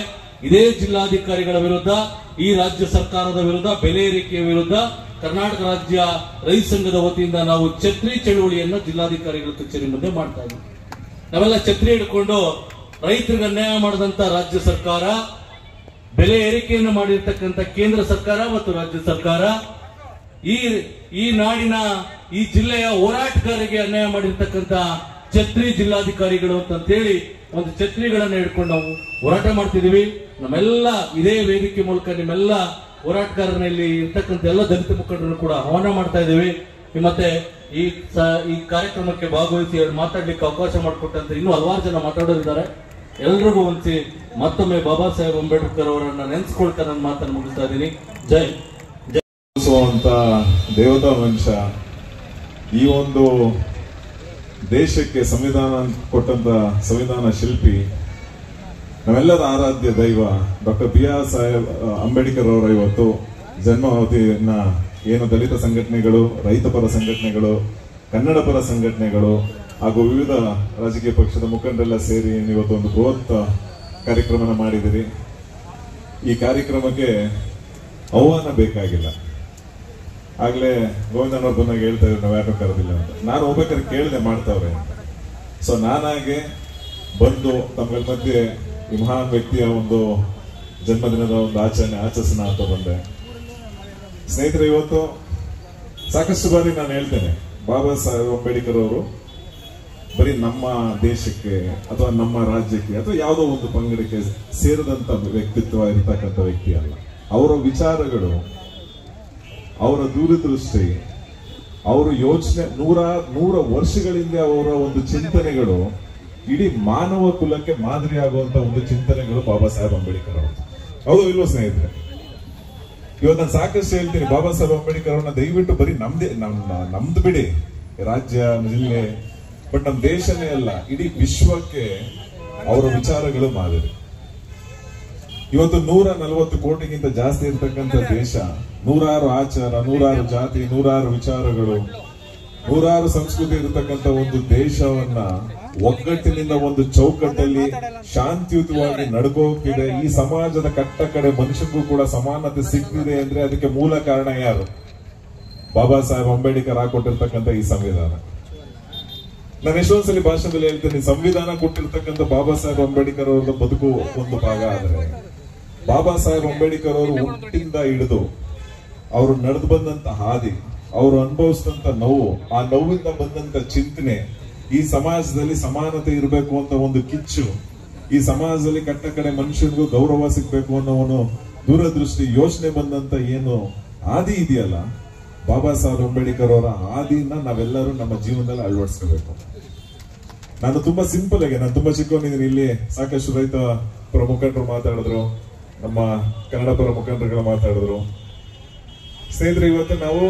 ಇದೇ ಜಿಲ್ಲಾಧಿಕಾರಿಗಳ ವಿರುದ್ಧ, ಈ ರಾಜ್ಯ ಸರ್ಕಾರದ ವಿರುದ್ಧ, ಬೆಲೆ ಏರಿಕೆಯ ವಿರುದ್ಧ ಕರ್ನಾಟಕ ರಾಜ್ಯ ರೈತ ಸಂಘದ ವತಿಯಿಂದ ನಾವು ಛತ್ರಿ ಚಳುವಳಿಯನ್ನ ಜಿಲ್ಲಾಧಿಕಾರಿಗಳ ಕಚೇರಿ ಮುಂದೆ ಮಾಡ್ತಾ ಇದ್ದೀವಿ. ನಾವೆಲ್ಲ ಛತ್ರಿ ಹಿಡ್ಕೊಂಡು ರೈತರಿಗೆ ಅನ್ಯಾಯ ಮಾಡಿದಂತ ರಾಜ್ಯ ಸರ್ಕಾರ, ಬೆಲೆ ಏರಿಕೆಯನ್ನು ಮಾಡಿರ್ತಕ್ಕಂಥ ಕೇಂದ್ರ ಸರ್ಕಾರ ಮತ್ತು ರಾಜ್ಯ ಸರ್ಕಾರ, ಈ ನಾಡಿನ ಈ ಜಿಲ್ಲೆಯ ಹೋರಾಟಗಾರರಿಗೆ ಅನ್ಯಾಯ ಮಾಡಿರ್ತಕ್ಕಂಥ ಛತ್ರಿ ಜಿಲ್ಲಾಧಿಕಾರಿಗಳು ಅಂತೇಳಿ ಒಂದು ಛತ್ರಿಗಳನ್ನ ಹಿಡ್ಕೊಂಡು ನಾವು ಹೋರಾಟ ಮಾಡ್ತಿದೀವಿ. ನಮ್ಮೆಲ್ಲ ಇದೇ ವೇದಿಕೆ ಮೂಲಕ ನಿಮ್ಮೆಲ್ಲ ಹೋರಾಟಗಾರರಲ್ಲಿ ಇರ್ತಕ್ಕಂಥ ಎಲ್ಲ ದಲಿತ ಮುಖಂಡರನ್ನು ಕೂಡ ಆಹ್ವಾನ ಮಾಡ್ತಾ ಇದ್ದೀವಿ. ಮತ್ತೆ ಈ ಕಾರ್ಯಕ್ರಮಕ್ಕೆ ಭಾಗವಹಿಸಿ ಮಾತಾಡ್ಲಿಕ್ಕೆ ಅವಕಾಶ ಮಾಡಿಕೊಟ್ಟಂತ ಇನ್ನೂ ಹಲವಾರು ಜನ ಮಾತಾಡೋರಿದ್ದಾರೆ. ಎಲ್ರಿಗೂ ಒಂದ್ಸಿ ಮತ್ತೊಮ್ಮೆ ಬಾಬಾ ಸಾಹೇಬ್ ಅಂಬೇಡ್ಕರ್ ಅವರನ್ನ ನೆನೆಸ್ಕೊಳ್ತಾ ನನ್ನ ಮಾತನ್ನು ಮುಗಿಸ್ತಾ ಇದ್ದೀನಿ. ಜೈ ಜೈ. ಅಂತ ದೇವತಾ ವಂಶ ಈ ಒಂದು ದೇಶಕ್ಕೆ ಸಂವಿಧಾನ ಕೊಟ್ಟಂತ ಸಂವಿಧಾನ ಶಿಲ್ಪಿ, ನಾವೆಲ್ಲರ ಆರಾಧ್ಯ ದೈವ ಡಾಕ್ಟರ್ BR ಸಾಹೇಬ್ ಅಂಬೇಡ್ಕರ್ ಅವರ ಇವತ್ತು ಜನ್ಮಾವಧಿಯನ್ನ ಏನು ದಲಿತ ಸಂಘಟನೆಗಳು, ರೈತ ಪರ ಸಂಘಟನೆಗಳು, ಕನ್ನಡ ಪರ ಸಂಘಟನೆಗಳು ಹಾಗೂ ವಿವಿಧ ರಾಜಕೀಯ ಪಕ್ಷದ ಮುಖಂಡರೆಲ್ಲ ಸೇರಿ ಇವತ್ತು ಒಂದು ಬೃಹತ್ ಕಾರ್ಯಕ್ರಮನ ಮಾಡಿದಿರಿ. ಈ ಕಾರ್ಯಕ್ರಮಕ್ಕೆ ಆಹ್ವಾನ ಬೇಕಾಗಿಲ್ಲ. ಆಗ್ಲೇ ಗೋವಿಂದನವ್ರು ಬಂದಾಗ ಹೇಳ್ತಾ ಇದ್ರು ನಾವು ಯಾರು ಕರೆದಿಲ್ಲ ಅಂತ. ನಾನು ಹೋಗ್ಬೇಕಾದ್ರೆ ಕೇಳಿದೆ ಮಾಡ್ತಾವ್ರೆ ಅಂತ. ಸೊ ನಾನಾಗೆ ಬಂದು ತಮ್ಮ ಮಧ್ಯೆ ಈ ಮಹಾನ್ ವ್ಯಕ್ತಿಯ ಒಂದು ಜನ್ಮದಿನದ ಒಂದು ಆಚರಿಸೋಣ ಅಂತ ಬಂದೆ. ಸ್ನೇಹಿತರೆ, ಇವತ್ತು ಸಾಕಷ್ಟು ಬಾರಿ ನಾನು ಹೇಳ್ತೇನೆ, ಬಾಬಾ ಸಾಹೇಬ್ ಅಂಬೇಡ್ಕರ್ ಅವರು ಬರೀ ನಮ್ಮ ದೇಶಕ್ಕೆ ಅಥವಾ ನಮ್ಮ ರಾಜ್ಯಕ್ಕೆ ಅಥವಾ ಯಾವುದೋ ಒಂದು ಪಂಗಡಕ್ಕೆ ಸೇರಿದಂತ ವ್ಯಕ್ತಿತ್ವ ಇರತಕ್ಕಂಥ ವ್ಯಕ್ತಿ ಅಲ್ಲ. ಅವರ ವಿಚಾರಗಳು, ಅವರ ದೂರದೃಷ್ಟಿ, ಅವರ ಯೋಚನೆ, ನೂರ ವರ್ಷಗಳಿಂದ ಅವರ ಒಂದು ಚಿಂತನೆಗಳು ಇಡೀ ಮಾನವ ಕುಲಕ್ಕೆ ಮಾದರಿ ಆಗುವಂತ ಒಂದು ಚಿಂತನೆಗಳು ಬಾಬಾ ಸಾಹೇಬ್ ಅಂಬೇಡ್ಕರ್ ಅವರು. ಹೌದು ಇಲ್ವೋ ಸ್ನೇಹಿತರೆ? ಇವತ್ತು ನಾನು ಸಾಕಷ್ಟು ಹೇಳ್ತೀನಿ, ಬಾಬಾ ಸಾಹೇಬ್ ಅಂಬೇಡ್ಕರ್ ಅವ್ರನ್ನ ದಯವಿಟ್ಟು ಬರೀ ನಮ್ದು ಬಿಡಿ, ರಾಜ್ಯ ಜಿಲ್ಲೆ, ಬಟ್ ನಮ್ಮ ದೇಶನೇ ಅಲ್ಲ, ಇಡೀ ವಿಶ್ವಕ್ಕೆ ಅವರ ವಿಚಾರಗಳು ಮಾದರಿ. ಇವತ್ತು 140 ಕೋಟಿಗಿಂತ ಜಾಸ್ತಿ ಇರ್ತಕ್ಕಂಥ ದೇಶ, ನೂರಾರು ಆಚಾರ, ನೂರಾರು ಜಾತಿ, ನೂರಾರು ವಿಚಾರಗಳು, ನೂರಾರು ಸಂಸ್ಕೃತಿ ಇರತಕ್ಕಂಥ ಒಂದು ದೇಶವನ್ನ ಒಗ್ಗಟ್ಟಿನಿಂದ ಒಂದು ಚೌಕಟ್ಟಲ್ಲಿ ಶಾಂತಿಯುತವಾಗಿ ನಡ್ಕೋಗ್ತಿದೆ. ಈ ಸಮಾಜದ ಕಟ್ಟ ಕಡೆ ಮನುಷ್ಯನಿಗೂ ಕೂಡ ಸಮಾನತೆ ಸಿಗ್ತಿದೆ ಅಂದ್ರೆ ಅದಕ್ಕೆ ಮೂಲ ಕಾರಣ ಯಾರು? ಬಾಬಾ ಸಾಹೇಬ್ ಅಂಬೇಡ್ಕರ್ ಹಾಕೊಟ್ಟಿರ್ತಕ್ಕಂಥ ಈ ಸಂವಿಧಾನ. ನಾನು ಎಷ್ಟೊಂದ್ಸಲಿ ಭಾಷಣದಲ್ಲಿ ಹೇಳ್ತೇನೆ, ಸಂವಿಧಾನ ಕೊಟ್ಟಿರ್ತಕ್ಕಂಥ ಬಾಬಾ ಸಾಹೇಬ್ ಅಂಬೇಡ್ಕರ್ ಅವರ ಬದುಕು ಒಂದು ಭಾಗ ಆದ್ರೆ, ಬಾಬಾ ಸಾಹೇಬ್ ಅಂಬೇಡ್ಕರ್ ಅವರು ಹುಟ್ಟಿಂದ ಹಿಡಿದು ಅವರು ನಡೆದು ಬಂದಂತ ಹಾದಿ, ಅವರು ಅನುಭವಿಸಿದಂತ ನೋವು, ಆ ನೋವಿಂದ ಬಂದಂತ ಚಿಂತನೆ, ಈ ಸಮಾಜದಲ್ಲಿ ಸಮಾನತೆ ಇರಬೇಕು ಅಂತ ಒಂದು ಕಿಚ್ಚು, ಈ ಸಮಾಜದಲ್ಲಿ ಕಟ್ಟ ಕಡೆ ಮನುಷ್ಯನಿಗೂ ಗೌರವ ಸಿಗ್ಬೇಕು ಅನ್ನೋ ಒಂದು ದೂರದೃಷ್ಟಿ, ಯೋಚನೆ ಬಂದಂತ ಏನು ಹಾದಿ ಇದೆಯಲ್ಲ, ಬಾಬಾ ಸಾಹೇಬ್ ಅಂಬೇಡ್ಕರ್ ಅವರ ಹಾದಿನ ನಾವೆಲ್ಲರೂ ನಮ್ಮ ಜೀವನದಲ್ಲಿ ಅಳವಡಿಸ್ಕೋಬೇಕು. ನಾನು ತುಂಬಾ ಸಿಂಪಲ್ ಆಗಿ, ನಾನು ತುಂಬಾ ಚಿಕ್ಕವನಿದ್ದೀನಿ, ಇಲ್ಲಿ ಸಾಕಷ್ಟು ರೈತ ಪರ ಮುಖಂಡರು ಮಾತಾಡಿದ್ರು, ನಮ್ಮ ಕನ್ನಡ ಪರ ಮುಖಂಡರುಗಳು ಮಾತಾಡಿದ್ರು. ಸ್ನೇಹಿತರೆ, ಇವತ್ತು ನಾವು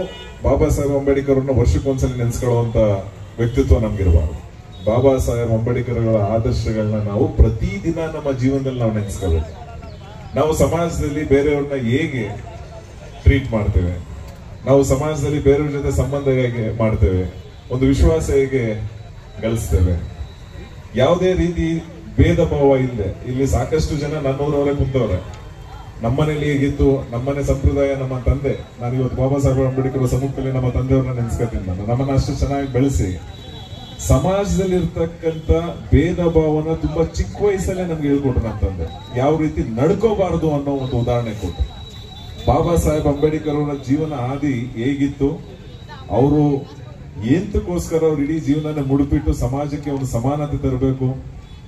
ಬಾಬಾ ಸಾಹೇಬ್ ಅಂಬೇಡ್ಕರ್ ಅವ್ರನ್ನ ವರ್ಷಕ್ಕೊಂದ್ಸಲಿ ನೆನೆಸ್ಕೊಳ್ಳುವಂತ ವ್ಯಕ್ತಿತ್ವ ನಮ್ಗಿರಬಾರ್ದು. ಬಾಬಾ ಸಾಹೇಬ್ ಅಂಬೇಡ್ಕರ್ ಅವರ ಆದರ್ಶಗಳನ್ನ ನಾವು ಪ್ರತಿದಿನ ನಮ್ಮ ಜೀವನದಲ್ಲಿ ನಾವು ನೆನೆಸ್ಕೋಬೇಕು. ನಾವು ಸಮಾಜದಲ್ಲಿ ಬೇರೆಯವ್ರನ್ನ ಹೇಗೆ ಟ್ರೀಟ್ ಮಾಡ್ತೇವೆ, ನಾವು ಸಮಾಜದಲ್ಲಿ ಬೇರೆಯವ್ರ ಜೊತೆ ಸಂಬಂಧ ಹೇಗೆ ಮಾಡ್ತೇವೆ, ಒಂದು ವಿಶ್ವಾಸ ಹೇಗೆ ಗಳಿಸ್ತೇವೆ, ಯಾವುದೇ ರೀತಿ ಭೇದ ಭಾವ ಇಲ್ಲದೆ. ಇಲ್ಲಿ ಸಾಕಷ್ಟು ಜನ ನನ್ನೂರವರೇ ಕುಂತವ್ರೆ. ನಮ್ಮನೇಲಿ ಹೇಗಿತ್ತು, ನಮ್ಮನೆ ಸಂಪ್ರದಾಯ, ನಮ್ಮ ತಂದೆ, ನಾನು ಇವತ್ತು ಬಾಬಾ ಸಾಹೇಬ್ ಅಂಬೇಡ್ಕರ್ ಸಮ್ಮುಖದಲ್ಲಿ ನಮ್ಮ ತಂದೆಯವ್ರನ್ನ ನೆನೆಸ್ಕೊತೀನಿ. ನಮ್ಮನ್ನ ಅಷ್ಟು ಚೆನ್ನಾಗಿ ಬೆಳೆಸಿ ಸಮಾಜದಲ್ಲಿ ಇರ್ತಕ್ಕಂಥ ಭೇದ ಭಾವನ ತುಂಬಾ ಚಿಕ್ಕ ವಯಸ್ಸಲ್ಲೇ ನಮ್ಗೆ ಹೇಳ್ಕೊಟ್ರು ನಮ್ಮ ತಂದೆ. ಯಾವ ರೀತಿ ನಡ್ಕೋಬಾರದು ಅನ್ನೋ ಒಂದು ಉದಾಹರಣೆ ಕೊಟ್ಟರು. ಬಾಬಾ ಸಾಹೇಬ್ ಅಂಬೇಡ್ಕರ್ ಅವರ ಜೀವನ ಆದಿ ಹೇಗಿತ್ತು, ಅವರು ಎಂತಕ್ಕೋಸ್ಕರ ಅವ್ರು ಇಡೀ ಜೀವನನ ಮುಡುಪಿಟ್ಟು ಸಮಾಜಕ್ಕೆ ಒಂದು ಸಮಾನತೆ ತರಬೇಕು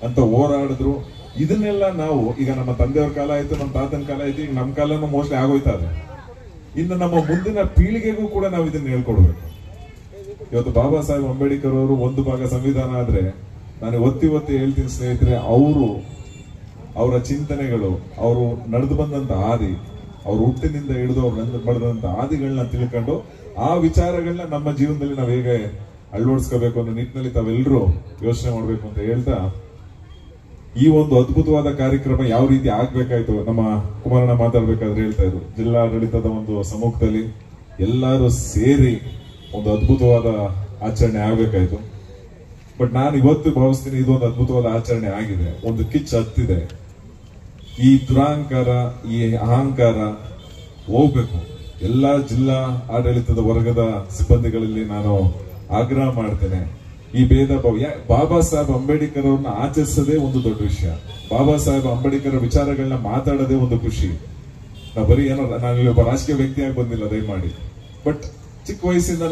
ಅಂತ ಹೋರಾಡಿದ್ರು. ಇದನ್ನೆಲ್ಲ ನಾವು ಈಗ ನಮ್ಮ ತಂದೆಯವ್ರ ಕಾಲ ಆಯ್ತು, ನಮ್ಮ ತಾತನ ಕಾಲ ಆಯ್ತು, ಈಗ ನಮ್ಮ ಕಾಲನೂ ಮೋಸ್ಟ್ಲಿ ಆಗೋಯ್ತಾ ಇದೆ. ಇನ್ನು ನಮ್ಮ ಮುಂದಿನ ಪೀಳಿಗೆಗೂ ಕೂಡ ನಾವು ಇದನ್ನ ಹೇಳ್ಕೊಡ್ಬೇಕು. ಇವತ್ತು ಬಾಬಾ ಸಾಹೇಬ್ ಅಂಬೇಡ್ಕರ್ ಅವರು ಒಂದು ಭಾಗ ಸಂವಿಧಾನ ಆದ್ರೆ, ನಾನು ಒತ್ತಿ ಹೇಳ್ತೀನಿ ಸ್ನೇಹಿತರೆ, ಅವರ ಚಿಂತನೆಗಳು, ಅವರು ನಡೆದು ಬಂದಂತ ಹಾದಿ, ಅವ್ರ ಹುಟ್ಟಿನಿಂದ ಹಿಡಿದು ಅವ್ರು ನಡೆದಂತ ಹಾದಿಗಳನ್ನ ತಿಳ್ಕೊಂಡು ಆ ವಿಚಾರಗಳನ್ನ ನಮ್ಮ ಜೀವನದಲ್ಲಿ ನಾವು ಹೇಗೆ ಅಳವಡಿಸ್ಕೋಬೇಕು ಅನ್ನೋ ನಿಟ್ಟಿನಲ್ಲಿ ತಾವೆಲ್ಲರೂ ಯೋಚನೆ ಮಾಡ್ಬೇಕು ಅಂತ ಹೇಳ್ತಾ, ಈ ಒಂದು ಅದ್ಭುತವಾದ ಕಾರ್ಯಕ್ರಮ ಯಾವ ರೀತಿ ಆಗ್ಬೇಕಾಯ್ತು, ನಮ್ಮ ಕುಮಾರಣ್ಣ ಮಾತಾಡ್ಬೇಕಾದ್ರೆ ಹೇಳ್ತಾ ಇದ್ರು, ಜಿಲ್ಲಾಡಳಿತದ ಒಂದು ಸಮ್ಮುಖದಲ್ಲಿ ಎಲ್ಲರೂ ಸೇರಿ ಒಂದು ಅದ್ಭುತವಾದ ಆಚರಣೆ ಆಗ್ಬೇಕಾಯ್ತು. ಬಟ್ ನಾನು ಇವತ್ತು ಭಾವಿಸ್ತೀನಿ ಇದೊಂದು ಅದ್ಭುತವಾದ ಆಚರಣೆ ಆಗಿದೆ. ಒಂದು ಕಿಚ್ಚು ಹತ್ತಿದೆ. ಈ ದುರಾಂಕಾರ, ಈ ಅಹಂಕಾರ ಹೋಗ್ಬೇಕು. ಎಲ್ಲಾ ಜಿಲ್ಲಾ ಆಡಳಿತದ ವರ್ಗದ ಸಿಬ್ಬಂದಿಗಳಲ್ಲಿ ನಾನು ಆಗ್ರಹ ಮಾಡ್ತೇನೆ. ಈ ಭೇದ ಭಾವ, ಬಾಬಾ ಸಾಹೇಬ್ ಅಂಬೇಡ್ಕರ್ ಅವ್ರನ್ನ ಆಚರಿಸೋದೇ ಒಂದು ದೊಡ್ಡ ವಿಷಯ. ಬಾಬಾ ಸಾಹೇಬ್ ಅಂಬೇಡ್ಕರ್ ವಿಚಾರಗಳನ್ನ ಮಾತಾಡೋದೇ ಒಂದು ಖುಷಿ. ನಾವು ಬರೀ ಏನೋ, ನಾನು ಒಬ್ಬ ರಾಜಕೀಯ ವ್ಯಕ್ತಿಯಾಗಿ ಬಂದಿಲ್ಲ ದಯಮಾಡಿ, ಬಟ್ ಚಿಕ್ಕ ವಯಸ್ಸಿಂದ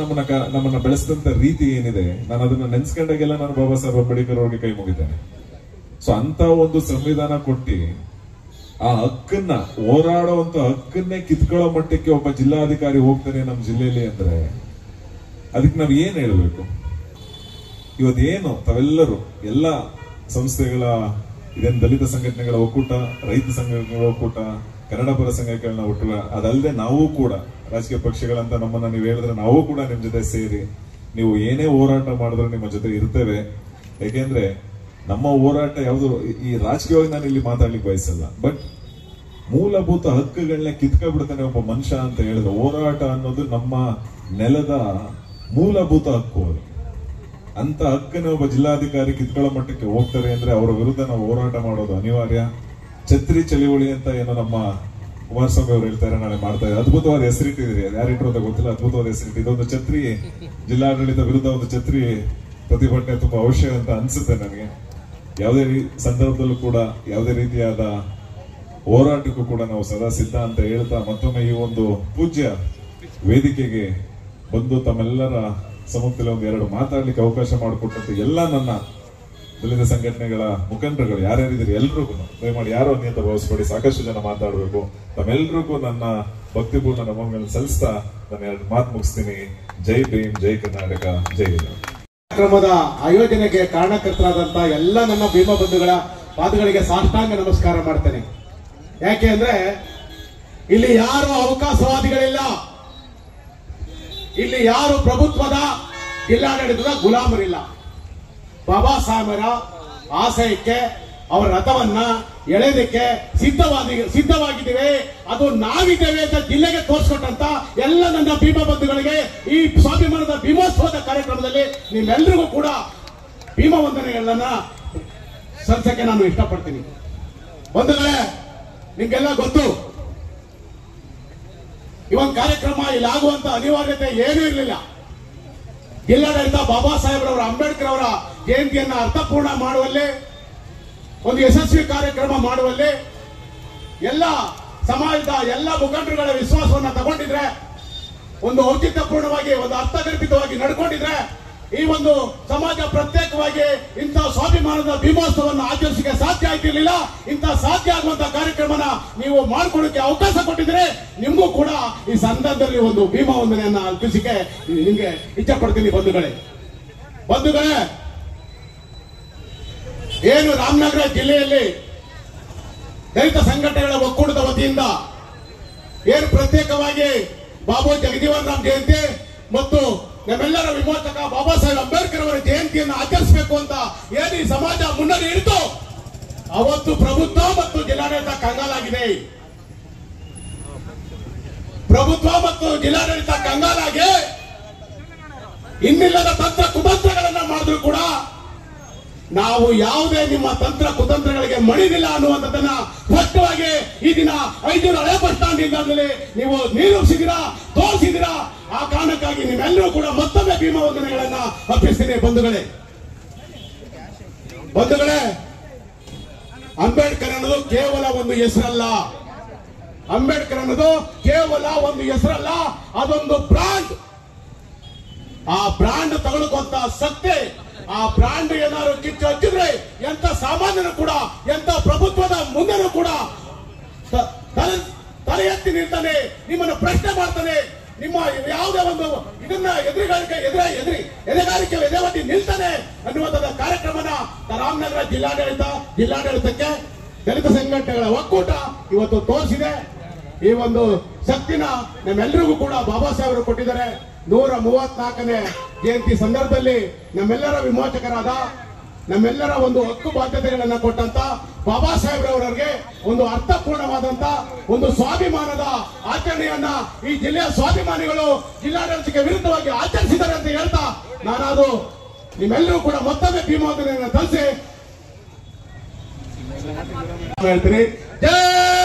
ನಮ್ಮನ್ನ ಬೆಳೆಸಿದಂತ ರೀತಿ ಏನಿದೆ, ನಾನು ಅದನ್ನ ನೆನ್ಸ್ಕೊಂಡಾಗೆಲ್ಲ ನಾನು ಬಾಬಾ ಸಾಹೇಬ್ ಅಂಬೇಡ್ಕರ್ ಅವ್ರಿಗೆ ಕೈ ಮುಗಿದ್ದೇನೆ. ಸೊ ಅಂತ ಒಂದು ಸಂವಿಧಾನ ಕೊಟ್ಟಿ ಆ ಹಕ್ಕನ್ನ, ಹೋರಾಡುವಂತ ಹಕ್ಕನ್ನೇ ಕಿತ್ಕೊಳ್ಳೋ ಮಟ್ಟಕ್ಕೆ ಒಬ್ಬ ಜಿಲ್ಲಾಧಿಕಾರಿ ಹೋಗ್ತಾನೆ ನಮ್ಮ ಜಿಲ್ಲೆಯಲ್ಲಿ ಅಂದ್ರೆ ಅದಕ್ಕೆ ನಾವ್ ಏನ್ ಹೇಳ್ಬೇಕು? ಇವತ್ತೇನು ತಾವೆಲ್ಲರೂ ಎಲ್ಲ ಸಂಸ್ಥೆಗಳ, ಇದೇನು ದಲಿತ ಸಂಘಟನೆಗಳ ಒಕ್ಕೂಟ, ರೈತ ಸಂಘಟನೆಗಳ ಒಕ್ಕೂಟ, ಕನ್ನಡ ಪರ ಸಂಘಗಳನ್ನ ಒಟ್ಟು, ಅದಲ್ಲದೆ ನಾವು ಕೂಡ ರಾಜಕೀಯ ಪಕ್ಷಗಳಂತ ನಮ್ಮನ್ನ ನೀವು ಹೇಳಿದ್ರೆ ನಾವು ಕೂಡ ನಿಮ್ ಜೊತೆ ಸೇರಿ ನೀವು ಏನೇ ಹೋರಾಟ ಮಾಡಿದ್ರು ನಿಮ್ಮ ಜೊತೆ ಇರ್ತೇವೆ. ಯಾಕೆಂದ್ರೆ ನಮ್ಮ ಹೋರಾಟ ಯಾವುದು ಈ ರಾಜಕೀಯವಾಗಿ ನಾನು ಇಲ್ಲಿ ಮಾತಾಡ್ಲಿಕ್ಕೆ ಬಯಸಲ್ಲ, ಬಟ್ ಮೂಲಭೂತ ಹಕ್ಕುಗಳನ್ನ ಕಿತ್ಕೊಂಡ್ಬಿಡ್ತಾನೆ ಒಬ್ಬ ಮನುಷ್ಯ ಅಂತ ಹೇಳಿದ್ರೆ, ಹೋರಾಟ ಅನ್ನೋದು ನಮ್ಮ ನೆಲದ ಮೂಲಭೂತ ಹಕ್ಕು. ಅದು ಅಂತ ಹಕ್ಕನ್ನು ಒಬ್ಬ ಜಿಲ್ಲಾಧಿಕಾರಿ ಕಿತ್ಕೊಳ್ಳೋ ಮಟ್ಟಕ್ಕೆ ಹೋಗ್ತಾರೆ ಅಂದ್ರೆ ಅವರ ವಿರುದ್ಧ ನಾವು ಹೋರಾಟ ಮಾಡೋದು ಅನಿವಾರ್ಯ. ಛತ್ರಿ ಚಳುವಳಿ ಅಂತ ಏನೋ ನಮ್ಮ ಕುಮಾರಸ್ವಾಮಿ ಅವರು ಹೇಳ್ತಾರೆ, ನಾಳೆ ಮಾಡ್ತಾ ಇದ್ದಾರೆ. ಅದ್ಭುತವಾದ ಹೆಸರಿಟ್ಟಿದ್ರಿ, ಯಾರಿಟ್ಟರು ಅಂತ ಗೊತ್ತಿಲ್ಲ, ಅದ್ಭುತವಾದ ಹೆಸರಿಟ್ಟು ಇದೊಂದು ಛತ್ರಿ, ಜಿಲ್ಲಾಡಳಿತ ವಿರುದ್ಧ ಒಂದು ಛತ್ರಿ ಪ್ರತಿಭಟನೆ ತುಂಬಾ ಅವಶ್ಯ ಅಂತ ಅನ್ಸುತ್ತೆ ನನಗೆ. ಯಾವುದೇ ಸಂದರ್ಭದಲ್ಲೂ ಕೂಡ ಯಾವುದೇ ರೀತಿಯಾದ ಹೋರಾಟಕ್ಕೂ ಕೂಡ ನಾವು ಸದಾ ಸಿದ್ಧ ಅಂತ ಹೇಳ್ತಾ, ಮತ್ತೊಮ್ಮೆ ಈ ಒಂದು ಪೂಜ್ಯ ವೇದಿಕೆಗೆ ಬಂದು ತಮ್ಮೆಲ್ಲರ ಸಮ್ಮುಖದಲ್ಲಿ ಒಂದೆರಡು ಮಾತಾಡ್ಲಿಕ್ಕೆ ಅವಕಾಶ ಮಾಡಿಕೊಟ್ಟಂತೆ ಎಲ್ಲ ನನ್ನ ದಲಿತ ಸಂಘಟನೆಗಳ ಮುಖಂಡರುಗಳು ಯಾರ್ಯಾರಿದ್ದೀರಿ ಎಲ್ರಿಗೂ ದಯಮಾಡಿ ಯಾರು ಅಂತ ಭಾವಿಸ್ಬೇಡಿ, ಸಾಕಷ್ಟು ಜನ ಮಾತಾಡಬೇಕು. ತಮ್ಮೆಲ್ರಿಗೂ ನನ್ನ ಭಕ್ತಿಪೂರ್ಣ ನಮನಗಳನ್ನು ಸಲ್ಲಿಸ್ತಾ ನಾನು ಎರಡು ಮಾತು ಮುಗಿಸ್ತೀನಿ. ಜೈ ಭೀಮ್, ಜೈ ಕರ್ನಾಟಕ, ಜೈ ಹಿಂದ್. ಕಾರ್ಯಕ್ರಮದ ಆಯೋಜನೆಗೆ ಕಾರಣಕರ್ತರಾದಂತ ಎಲ್ಲ ನನ್ನ ಭೀಮ ಬಂಧುಗಳ ಪಾದಗಳಿಗೆ ಸಾಷ್ಟಾಂಗ ನಮಸ್ಕಾರ ಮಾಡ್ತೇನೆ. ಯಾಕೆ ಅಂದ್ರೆ ಇಲ್ಲಿ ಯಾರು ಅವಕಾಶವಾದಿಗಳಿಲ್ಲ, ಇಲ್ಲಿ ಯಾರು ಪ್ರಭುತ್ವದ ಜಿಲ್ಲಾಡಳಿತದ ಗುಲಾಮರಿಲ್ಲ. ಬಾಬಾ ಸಾಹೇಬರ ಆಶಯಕ್ಕೆ, ಅವರ ರಥವನ್ನ ಎಳೆದಕ್ಕೆ ಸಿದ್ಧವಾಗಿದ್ದೇವೆ. ಅದು ನಾವಿದ್ದೇವೆ ಅಂತ ಜಿಲ್ಲೆಗೆ ತೋರಿಸ್ಕೊಟ್ಟಂತ ಎಲ್ಲ ನನ್ನ ಭೀಮ ಬಂಧುಗಳಿಗೆ ಈ ಸ್ವಾಭಿಮಾನದ ಭೀಮೋತ್ಸವದ ಕಾರ್ಯಕ್ರಮದಲ್ಲಿ ನಿಮ್ಮೆಲ್ಲರಿಗೂ ಕೂಡ ಭೀಮ ವಂದನೆಗಳನ್ನ ಸಲ್ಲಿಸಕ್ಕೆ ನಾನು ಇಷ್ಟಪಡ್ತೀನಿ. ಬಂಧುಗಳೇ, ನಿಮ್ಗೆಲ್ಲ ಗೊತ್ತು, ಈ ಒಂದು ಕಾರ್ಯಕ್ರಮ ಇಲ್ಲಿ ಆಗುವಂತ ಅನಿವಾರ್ಯತೆ ಏನೂ ಇರಲಿಲ್ಲ. ಜಿಲ್ಲಾಡಳಿತ ಬಾಬಾ ಸಾಹೇಬ್ರವರ, ಅಂಬೇಡ್ಕರ್ ಅವರ ಜಯಂತಿಯನ್ನ ಅರ್ಥಪೂರ್ಣ ಮಾಡುವಲ್ಲಿ, ಒಂದು ಯಶಸ್ವಿ ಕಾರ್ಯಕ್ರಮ ಮಾಡುವಲ್ಲಿ ಎಲ್ಲ ಸಮಾಜದ ಎಲ್ಲ ಮುಖಂಡರುಗಳ ವಿಶ್ವಾಸವನ್ನ ತಗೊಂಡಿದ್ರೆ, ಒಂದು ಔಚಿತ್ಯಪೂರ್ಣವಾಗಿ, ಒಂದು ಅರ್ಥಗರ್ಭಿತವಾಗಿ ನಡ್ಕೊಂಡಿದ್ರೆ ಈ ಒಂದು ಸಮಾಜ ಪ್ರತ್ಯೇಕವಾಗಿ ಇಂಥ ಸ್ವಾಭಿಮಾನದ ಭೀಮೋತ್ಸವವನ್ನು ಆಚರಿಸಕ್ಕೆ ಸಾಧ್ಯ ಆಯ್ತಿರ್ಲಿಲ್ಲ. ಇಂಥ ಸಾಧ್ಯ ಆಗುವಂತ ಕಾರ್ಯಕ್ರಮನ ನೀವು ಮಾಡ್ಕೊಳ್ಳಕ್ಕೆ ಅವಕಾಶ ಕೊಟ್ಟಿದ್ರೆ ನಿಮಗೂ ಕೂಡ ಈ ಸಂದರ್ಭದಲ್ಲಿ ಒಂದು ಭೀಮ ವಂದನೆಯನ್ನ ಅರ್ಪಿಸಕ್ಕೆ ನಿಮ್ಗೆ ಇಚ್ಛೆ ಪಡ್ತೀನಿ. ಬಂಧುಗಳೇ, ಏನು ರಾಮನಗರ ಜಿಲ್ಲೆಯಲ್ಲಿ ದಲಿತ ಸಂಘಟನೆಗಳ ಒಕ್ಕೂಟದ ವತಿಯಿಂದ ಏನು ಪ್ರತ್ಯೇಕವಾಗಿ ಬಾಬು ಜಗಜೀವನ್ ರಾಮ್ ಜಯಂತಿ ಮತ್ತು ನಮ್ಮೆಲ್ಲರ ವಿಮೋಚಕ ಬಾಬಾ ಸಾಹೇಬ್ ಅಂಬೇಡ್ಕರ್ ಅವರ ಜಯಂತಿಯನ್ನು ಆಚರಿಸಬೇಕು ಅಂತ ಏನು ಈ ಸಮಾಜ ಮುನ್ನಡೆ ಇರಿತು, ಅವತ್ತು ಪ್ರಭುತ್ವ ಮತ್ತು ಜಿಲ್ಲಾಡಳಿತ ಕಂಗಾಲಾಗಿದೆ. ಪ್ರಭುತ್ವ ಮತ್ತು ಜಿಲ್ಲಾಡಳಿತ ಕಂಗಾಲಾಗಿ ಇನ್ನಿಲ್ಲದ ತಂತ್ರ ಕುತಂತ್ರಗಳನ್ನ ಮಾಡಿದ್ರು ಕೂಡ ನಾವು ಯಾವುದೇ ನಿಮ್ಮ ತಂತ್ರ ಕುತಂತ್ರಗಳಿಗೆ ಮಣಿದಿಲ್ಲ ಅನ್ನುವಂಥದ್ದನ್ನ ಸ್ಪಷ್ಟವಾಗಿ ಈ ದಿನ 5 ಹಳೆ ಬಸ್ ಸ್ಟ್ಯಾಂಡ್ ಇಂದಾಗಲೇ ನೀವು ನಿರೂಪಿಸಿದಿರಾ, ತೋರಿಸಿದಿರಾ. ಆ ಕಾರಣಕ್ಕಾಗಿ ನೀವೆಲ್ಲರೂ ಕೂಡ ಮತ್ತೊಮ್ಮೆ ಭೀಮ ವಂದನೆಗಳನ್ನ ಅರ್ಪಿಸ್ತೀನಿ. ಬಂಧುಗಳೇ, ಅಂಬೇಡ್ಕರ್ ಅನ್ನೋದು ಕೇವಲ ಒಂದು ಹೆಸರಲ್ಲ. ಅಂಬೇಡ್ಕರ್ ಅನ್ನೋದು ಕೇವಲ ಒಂದು ಹೆಸರಲ್ಲ, ಅದೊಂದು ಬ್ರಾಂಡ್. ಆ ಬ್ರಾಂಡ್ ತಗೊಳ್ಕೊಂತ ಸತ್ಯ, ಆ ಬ್ರಾಂಡ್ ಏನಾದ್ರು ಕಿತ್ತು ಹಚ್ಚಿದ್ರೆ ಎಂತ ಸಾಮಾನ್ಯರು ಕೂಡ, ಎಂತ ಪ್ರಭುತ್ವದ ಮುಂದೆನೂ ಕೂಡ ತಲೆ ಎತ್ತಿ ನಿಲ್ತಾನೆ, ನಿಮ್ಮನ್ನು ಪ್ರಶ್ನೆ ಮಾಡ್ತಾನೆ. ನಿಮ್ಮ ಯಾವುದೇ ಒಂದು ಇದನ್ನ ಎದೆಗಾರಿಕೆ ಎದೆವಟ್ಟಿ ನಿಲ್ತಾನೆ ಅನ್ನುವಂಥದ್ದು ಕಾರ್ಯಕ್ರಮನ ರಾಮನಗರ ಜಿಲ್ಲಾಡಳಿತಕ್ಕೆ ದಲಿತ ಸಂಘಟನೆಗಳ ಒಕ್ಕೂಟ ಇವತ್ತು ತೋರಿಸಿದೆ. ಈ ಒಂದು ಶಕ್ತಿನ ನಮ್ಮೆಲ್ಲರಿಗೂ ಕೂಡ ಬಾಬಾ ಸಾಹೇಬರು ಕೊಟ್ಟಿದ್ದಾರೆ. 134ನೇ ಜಯಂತಿ ಸಂದರ್ಭದಲ್ಲಿ ನಮ್ಮೆಲ್ಲರ ವಿಮೋಚಕರಾದ, ನಮ್ಮೆಲ್ಲರ ಒಂದು ಹಕ್ಕು ಬಾಧ್ಯತೆಗಳನ್ನ ಕೊಟ್ಟಂತ ಬಾಬಾ ಸಾಹೇಬ್ರವರಿಗೆ ಒಂದು ಅರ್ಥಪೂರ್ಣವಾದಂತ ಒಂದು ಸ್ವಾಭಿಮಾನದ ಆಚರಣೆಯನ್ನ ಈ ಜಿಲ್ಲೆಯ ಸ್ವಾಭಿಮಾನಿಗಳು ಜಿಲ್ಲಾಡಳಿತಕ್ಕೆ ವಿರುದ್ಧವಾಗಿ ಆಚರಿಸಿದ್ದಾರೆ ಅಂತ ಹೇಳ್ತಾ ನಾನದು ನಿಮ್ಮೆಲ್ಲರೂ ಕೂಡ ಮತ್ತೊಮ್ಮೆ ಭೀಮವಂದನೆಯನ್ನು ತರಿಸಿ ಹೇಳ್ತೀನಿ. ಜೈ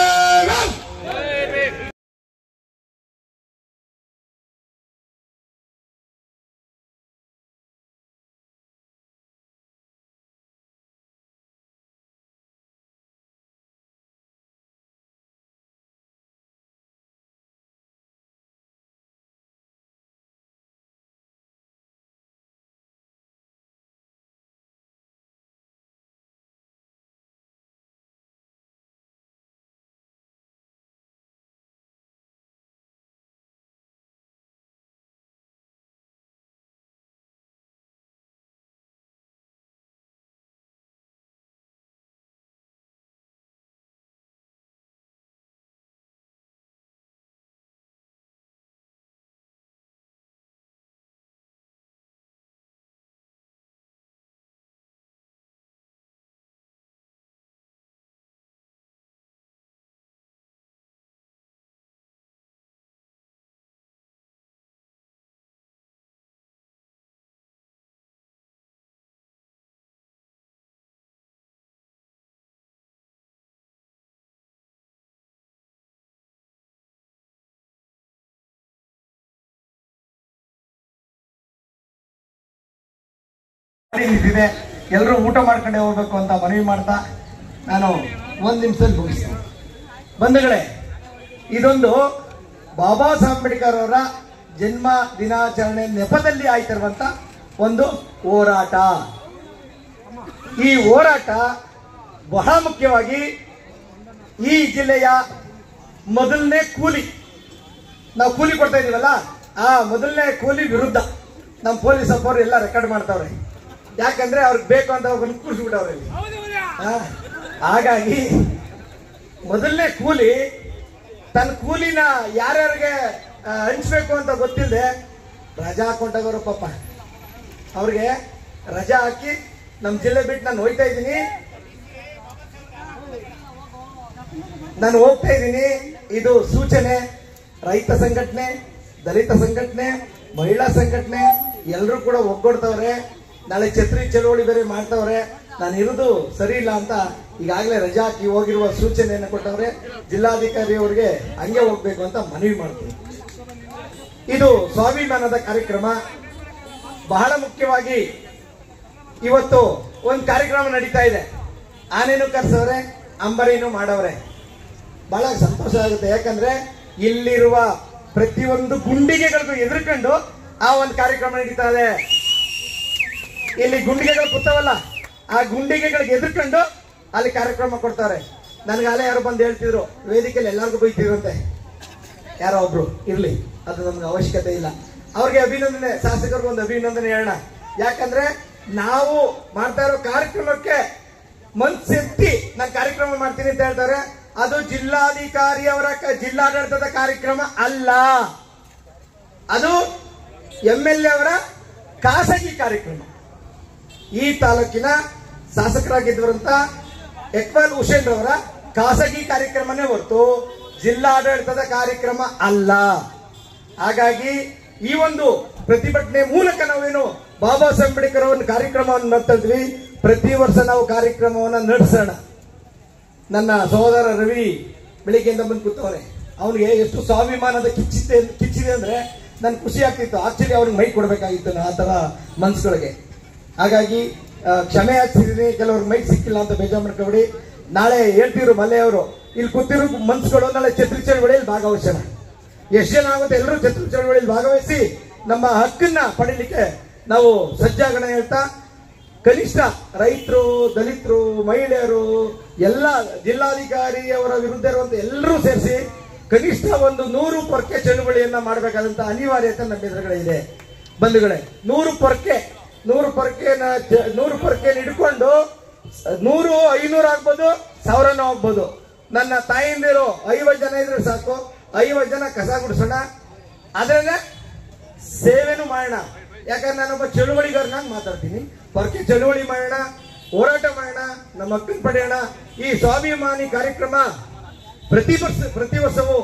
ರಾಮ್. ನಿಂತಿದೆ, ಎಲ್ಲರೂ ಊಟ ಮಾಡ್ಕೊಂಡೇ ಹೋಗ್ಬೇಕು ಅಂತ ಮನವಿ ಮಾಡ್ತಾ ನಾನು 1 ನಿಮಿಷದಲ್ಲಿ ಮುಗಿಸ್ತೀನಿ. ಬಂಧುಗಳೇ, ಇದೊಂದು ಬಾಬಾ ಸಾಹೇಬ್ ಅಂಬೇಡ್ಕರ್ ಅವರ ಜನ್ಮ ದಿನಾಚರಣೆ ನೆಪದಲ್ಲಿ ಆಯ್ತಿರುವಂತ ಒಂದು ಹೋರಾಟ. ಈ ಹೋರಾಟ ಬಹಳ ಮುಖ್ಯವಾಗಿ ಈ ಜಿಲ್ಲೆಯ ಮೊದಲನೇ ಕೂಲಿ, ನಾವು ಕೂಲಿ ಕೊಡ್ತಾ ಇದೀವಲ್ಲ, ಆ ಮೊದಲನೇ ಕೂಲಿ ವಿರುದ್ಧ ನಮ್ಮ ಪೊಲೀಸ್ ಅವರು ಎಲ್ಲ ರೆಕಾರ್ಡ್ ಮಾಡ್ತಾವ್ರೆ. ಯಾಕಂದ್ರೆ ಅವ್ರಿಗೆ ಬೇಕು ಅಂತ ಒಬ್ಬರು ಕೂರಿಸ್ಬಿಟ್ಟವ್ರೆ. ಹಾಗಾಗಿ ಮೊದಲನೇ ಕೂಲಿ ತನ್ನ ಕೂಲಿನ ಯಾರ್ಯಾರಿಗೆ ಹಂಚ್ಬೇಕು ಅಂತ ಗೊತ್ತಿಲ್ಲದೆ ರಜಾ ಹಾಕೊಂಡವರು ಪಾಪ. ಅವ್ರಿಗೆ ರಜಾ ಹಾಕಿ ನಮ್ಮ ಜಿಲ್ಲೆ ಬಿಟ್ಟು ನಾನು ಹೋಗ್ತಾ ಇದ್ದೀನಿ, ನಾನು ಹೋಗ್ತಾ ಇದ್ದೀನಿ. ಇದು ಸೂಚನೆ. ರೈತ ಸಂಘಟನೆ, ದಲಿತ ಸಂಘಟನೆ, ಮಹಿಳಾ ಸಂಘಟನೆ ಎಲ್ಲರೂ ಕೂಡ ಒಗ್ಗೂಡ್ತವ್ರೆ. ನಾಳೆ ಛತ್ರಿ ಚಳವಳಿ ಬೇರೆ ಮಾಡ್ತವ್ರೆ. ನಾನು ಇರುವುದು ಸರಿ ಇಲ್ಲ ಅಂತ ಈಗಾಗಲೇ ರಜಾ ಹಾಕಿ ಹೋಗಿರುವ ಸೂಚನೆಯನ್ನು ಕೊಟ್ಟವ್ರೆ. ಜಿಲ್ಲಾಧಿಕಾರಿ ಅವರಿಗೆ ಹಂಗೆ ಹೋಗ್ಬೇಕು ಅಂತ ಮನವಿ ಮಾಡ್ತೀನಿ. ಇದು ಸ್ವಾಭಿಮಾನದ ಕಾರ್ಯಕ್ರಮ. ಬಹಳ ಮುಖ್ಯವಾಗಿ ಇವತ್ತು ಒಂದು ಕಾರ್ಯಕ್ರಮ ನಡೀತಾ ಇದೆ. ಆನೆನೂ ಕರ್ಸವ್ರೆ, ಅಂಬರಿನೂ ಮಾಡವ್ರೆ. ಬಹಳ ಸಂತೋಷ ಆಗುತ್ತೆ. ಯಾಕಂದ್ರೆ ಇಲ್ಲಿರುವ ಪ್ರತಿಯೊಂದು ಗುಂಡಿಗೆಗಳಿಗೂ ಎದುರ್ಕೊಂಡು ಆ ಒಂದು ಕಾರ್ಯಕ್ರಮ ನಡೀತಾ ಇದೆ. ಇಲ್ಲಿ ಗುಂಡಿಗೆಗಳು ಕೂತಾವಲ್ಲ, ಆ ಗುಂಡಿಗೆಗಳಿಗೆ ಎದುರ್ಕೊಂಡು ಅಲ್ಲಿ ಕಾರ್ಯಕ್ರಮ ಕೊಡ್ತಾರೆ. ನನಗಾಲೇ ಯಾರು ಬಂದು ಹೇಳ್ತಿದ್ರು, ವೇದಿಕೆಯಲ್ಲಿ ಎಲ್ಲರಿಗೂ ಬೈತಿದ್ರಂತೆ. ಯಾರೋ ಒಬ್ರು ಇರ್ಲಿ, ಅದು ನಮ್ಗೆ ಅವಶ್ಯಕತೆ ಇಲ್ಲ. ಅವ್ರಿಗೆ ಅಭಿನಂದನೆ, ಶಾಸಕರಿಗೆ ಒಂದು ಅಭಿನಂದನೆ ಹೇಳೋಣ. ಯಾಕಂದ್ರೆ ನಾವು ಮಾಡ್ತಾ ಇರೋ ಕಾರ್ಯಕ್ರಮಕ್ಕೆ ಮನ್ಸೆತ್ತಿ ನಾನು ಕಾರ್ಯಕ್ರಮ ಮಾಡ್ತೀನಿ ಅಂತ ಹೇಳ್ತಾರೆ. ಅದು ಜಿಲ್ಲಾಧಿಕಾರಿ ಅವರ ಜಿಲ್ಲಾಡಳಿತದ ಕಾರ್ಯಕ್ರಮ ಅಲ್ಲ, ಅದು MLA ಅವರ ಖಾಸಗಿ ಕಾರ್ಯಕ್ರಮ. ಈ ತಾಲೂಕಿನ ಶಾಸಕರಾಗಿದ್ದವರಂತ ಇಕ್ಬಾಲ್ ಹುಸೇನ್ ಅವರ ಖಾಸಗಿ ಕಾರ್ಯಕ್ರಮನೇ ಹೊರತು ಜಿಲ್ಲಾಡಳಿತದ ಕಾರ್ಯಕ್ರಮ ಅಲ್ಲ. ಹಾಗಾಗಿ ಈ ಒಂದು ಪ್ರತಿಭಟನೆ ಮೂಲಕ ನಾವೇನು ಬಾಬಾ ಸಾಹೇಬ್ ಅಂಬೇಡ್ಕರ್ ಅವರ ಕಾರ್ಯಕ್ರಮವನ್ನು ಮಾಡ್ತಾ ಇದ್ವಿ. ಪ್ರತಿ ವರ್ಷ ನಾವು ಕಾರ್ಯಕ್ರಮವನ್ನು ನಡೆಸೋಣ. ನನ್ನ ಸಹೋದರ ರವಿ ಬೆಳಿಗ್ಗೆಯಿಂದ ಬಂದು ಕೂತವರೆ. ಅವನಿಗೆ ಎಷ್ಟು ಸ್ವಾಭಿಮಾನದ ಕಿಚ್ಚಿದೆ ಅಂದ್ರೆ ನನ್ ಖುಷಿ ಆಗ್ತಿತ್ತು. ಆಕ್ಚುಲಿ ಅವ್ರಿಗೆ ಮೈಕ್ ಕೊಡ್ಬೇಕಾಗಿತ್ತು ಆ ತರ ಮನ್ಸುಗಳಿಗೆ. ಹಾಗಾಗಿ ಕ್ಷಮೆ ಯಾಚಿಸಿದೀನಿ, ಕೆಲವ್ರಿಗೆ ಮೈಕ್ ಸಿಕ್ಕಿಲ್ಲ ಅಂತ ಬೇಜಾರು ಮಾಡ್ಕೊಬೇಡಿ. ನಾಳೆ ಹೇಳ್ತಿದ್ರು ಮಲ್ಲೆ ಅವರು, ಇಲ್ಲಿ ಕೂತಿರೋ ಮನ್ಸುಗಳು ನಾಳೆ ಛತ್ರಿ ಚಳವಳಿಯಲ್ಲಿ ಭಾಗವಹಿಸೋಣ. ಎಷ್ಟು ಜನ ಆಗುತ್ತೆ ಎಲ್ಲರೂ ಛತ್ರಿ ಚಳವಳಿಯಲ್ಲಿ ಭಾಗವಹಿಸಿ ನಮ್ಮ ಹಕ್ಕನ್ನ ಪಡೀಲಿಕ್ಕೆ ನಾವು ಸಜ್ಜಾಗೋಣ ಹೇಳ್ತಾ, ಕನಿಷ್ಠ ರೈತರು, ದಲಿತರು, ಮಹಿಳೆಯರು, ಎಲ್ಲ ಜಿಲ್ಲಾಧಿಕಾರಿ ಅವರ ವಿರುದ್ಧ ಇರುವಂತ ಎಲ್ಲರೂ ಸೇರಿಸಿ ಕನಿಷ್ಠ ಒಂದು 100 ಪೊರ್ಕೆ ಚಳುವಳಿಯನ್ನ ಮಾಡಬೇಕಾದಂತ ಅನಿವಾರ್ಯತೆ ನಮ್ಮ ಎದುರುಗಡೆ ಇದೆ ಬಂಧುಗಳೇ. 100 ಪೊರ್ಕೆ ಹಿಡ್ಕೊಂಡು 100, 500 ಆಗ್ಬೋದು, 1000 ಆಗ್ಬೋದು. ನನ್ನ ತಾಯಿಂದಿರು 50 ಜನ ಇದ್ರೆ ಸಾಕು, 50 ಜನ ಕಸ ಗುಡಿಸೋಣ, ಅದನ್ನೇ ಸೇವೆನೂ ಮಾಡೋಣ. ಯಾಕಂದ್ರೆ ನಾನೊಬ್ಬ ಚಳುವಳಿಗಾರನಾಗಿ ಮಾತಾಡ್ತೀನಿ. ಪೊರ್ಕೆ ಚಳುವಳಿ ಮಾಡೋಣ, ಹೋರಾಟ ಮಾಡೋಣ, ನಮ್ಮ ಹಕ್ಕನ್ನು ಪಡೆಯೋಣ. ಈ ಸ್ವಾಭಿಮಾನಿ ಕಾರ್ಯಕ್ರಮ ಪ್ರತಿ ವರ್ಷವೂ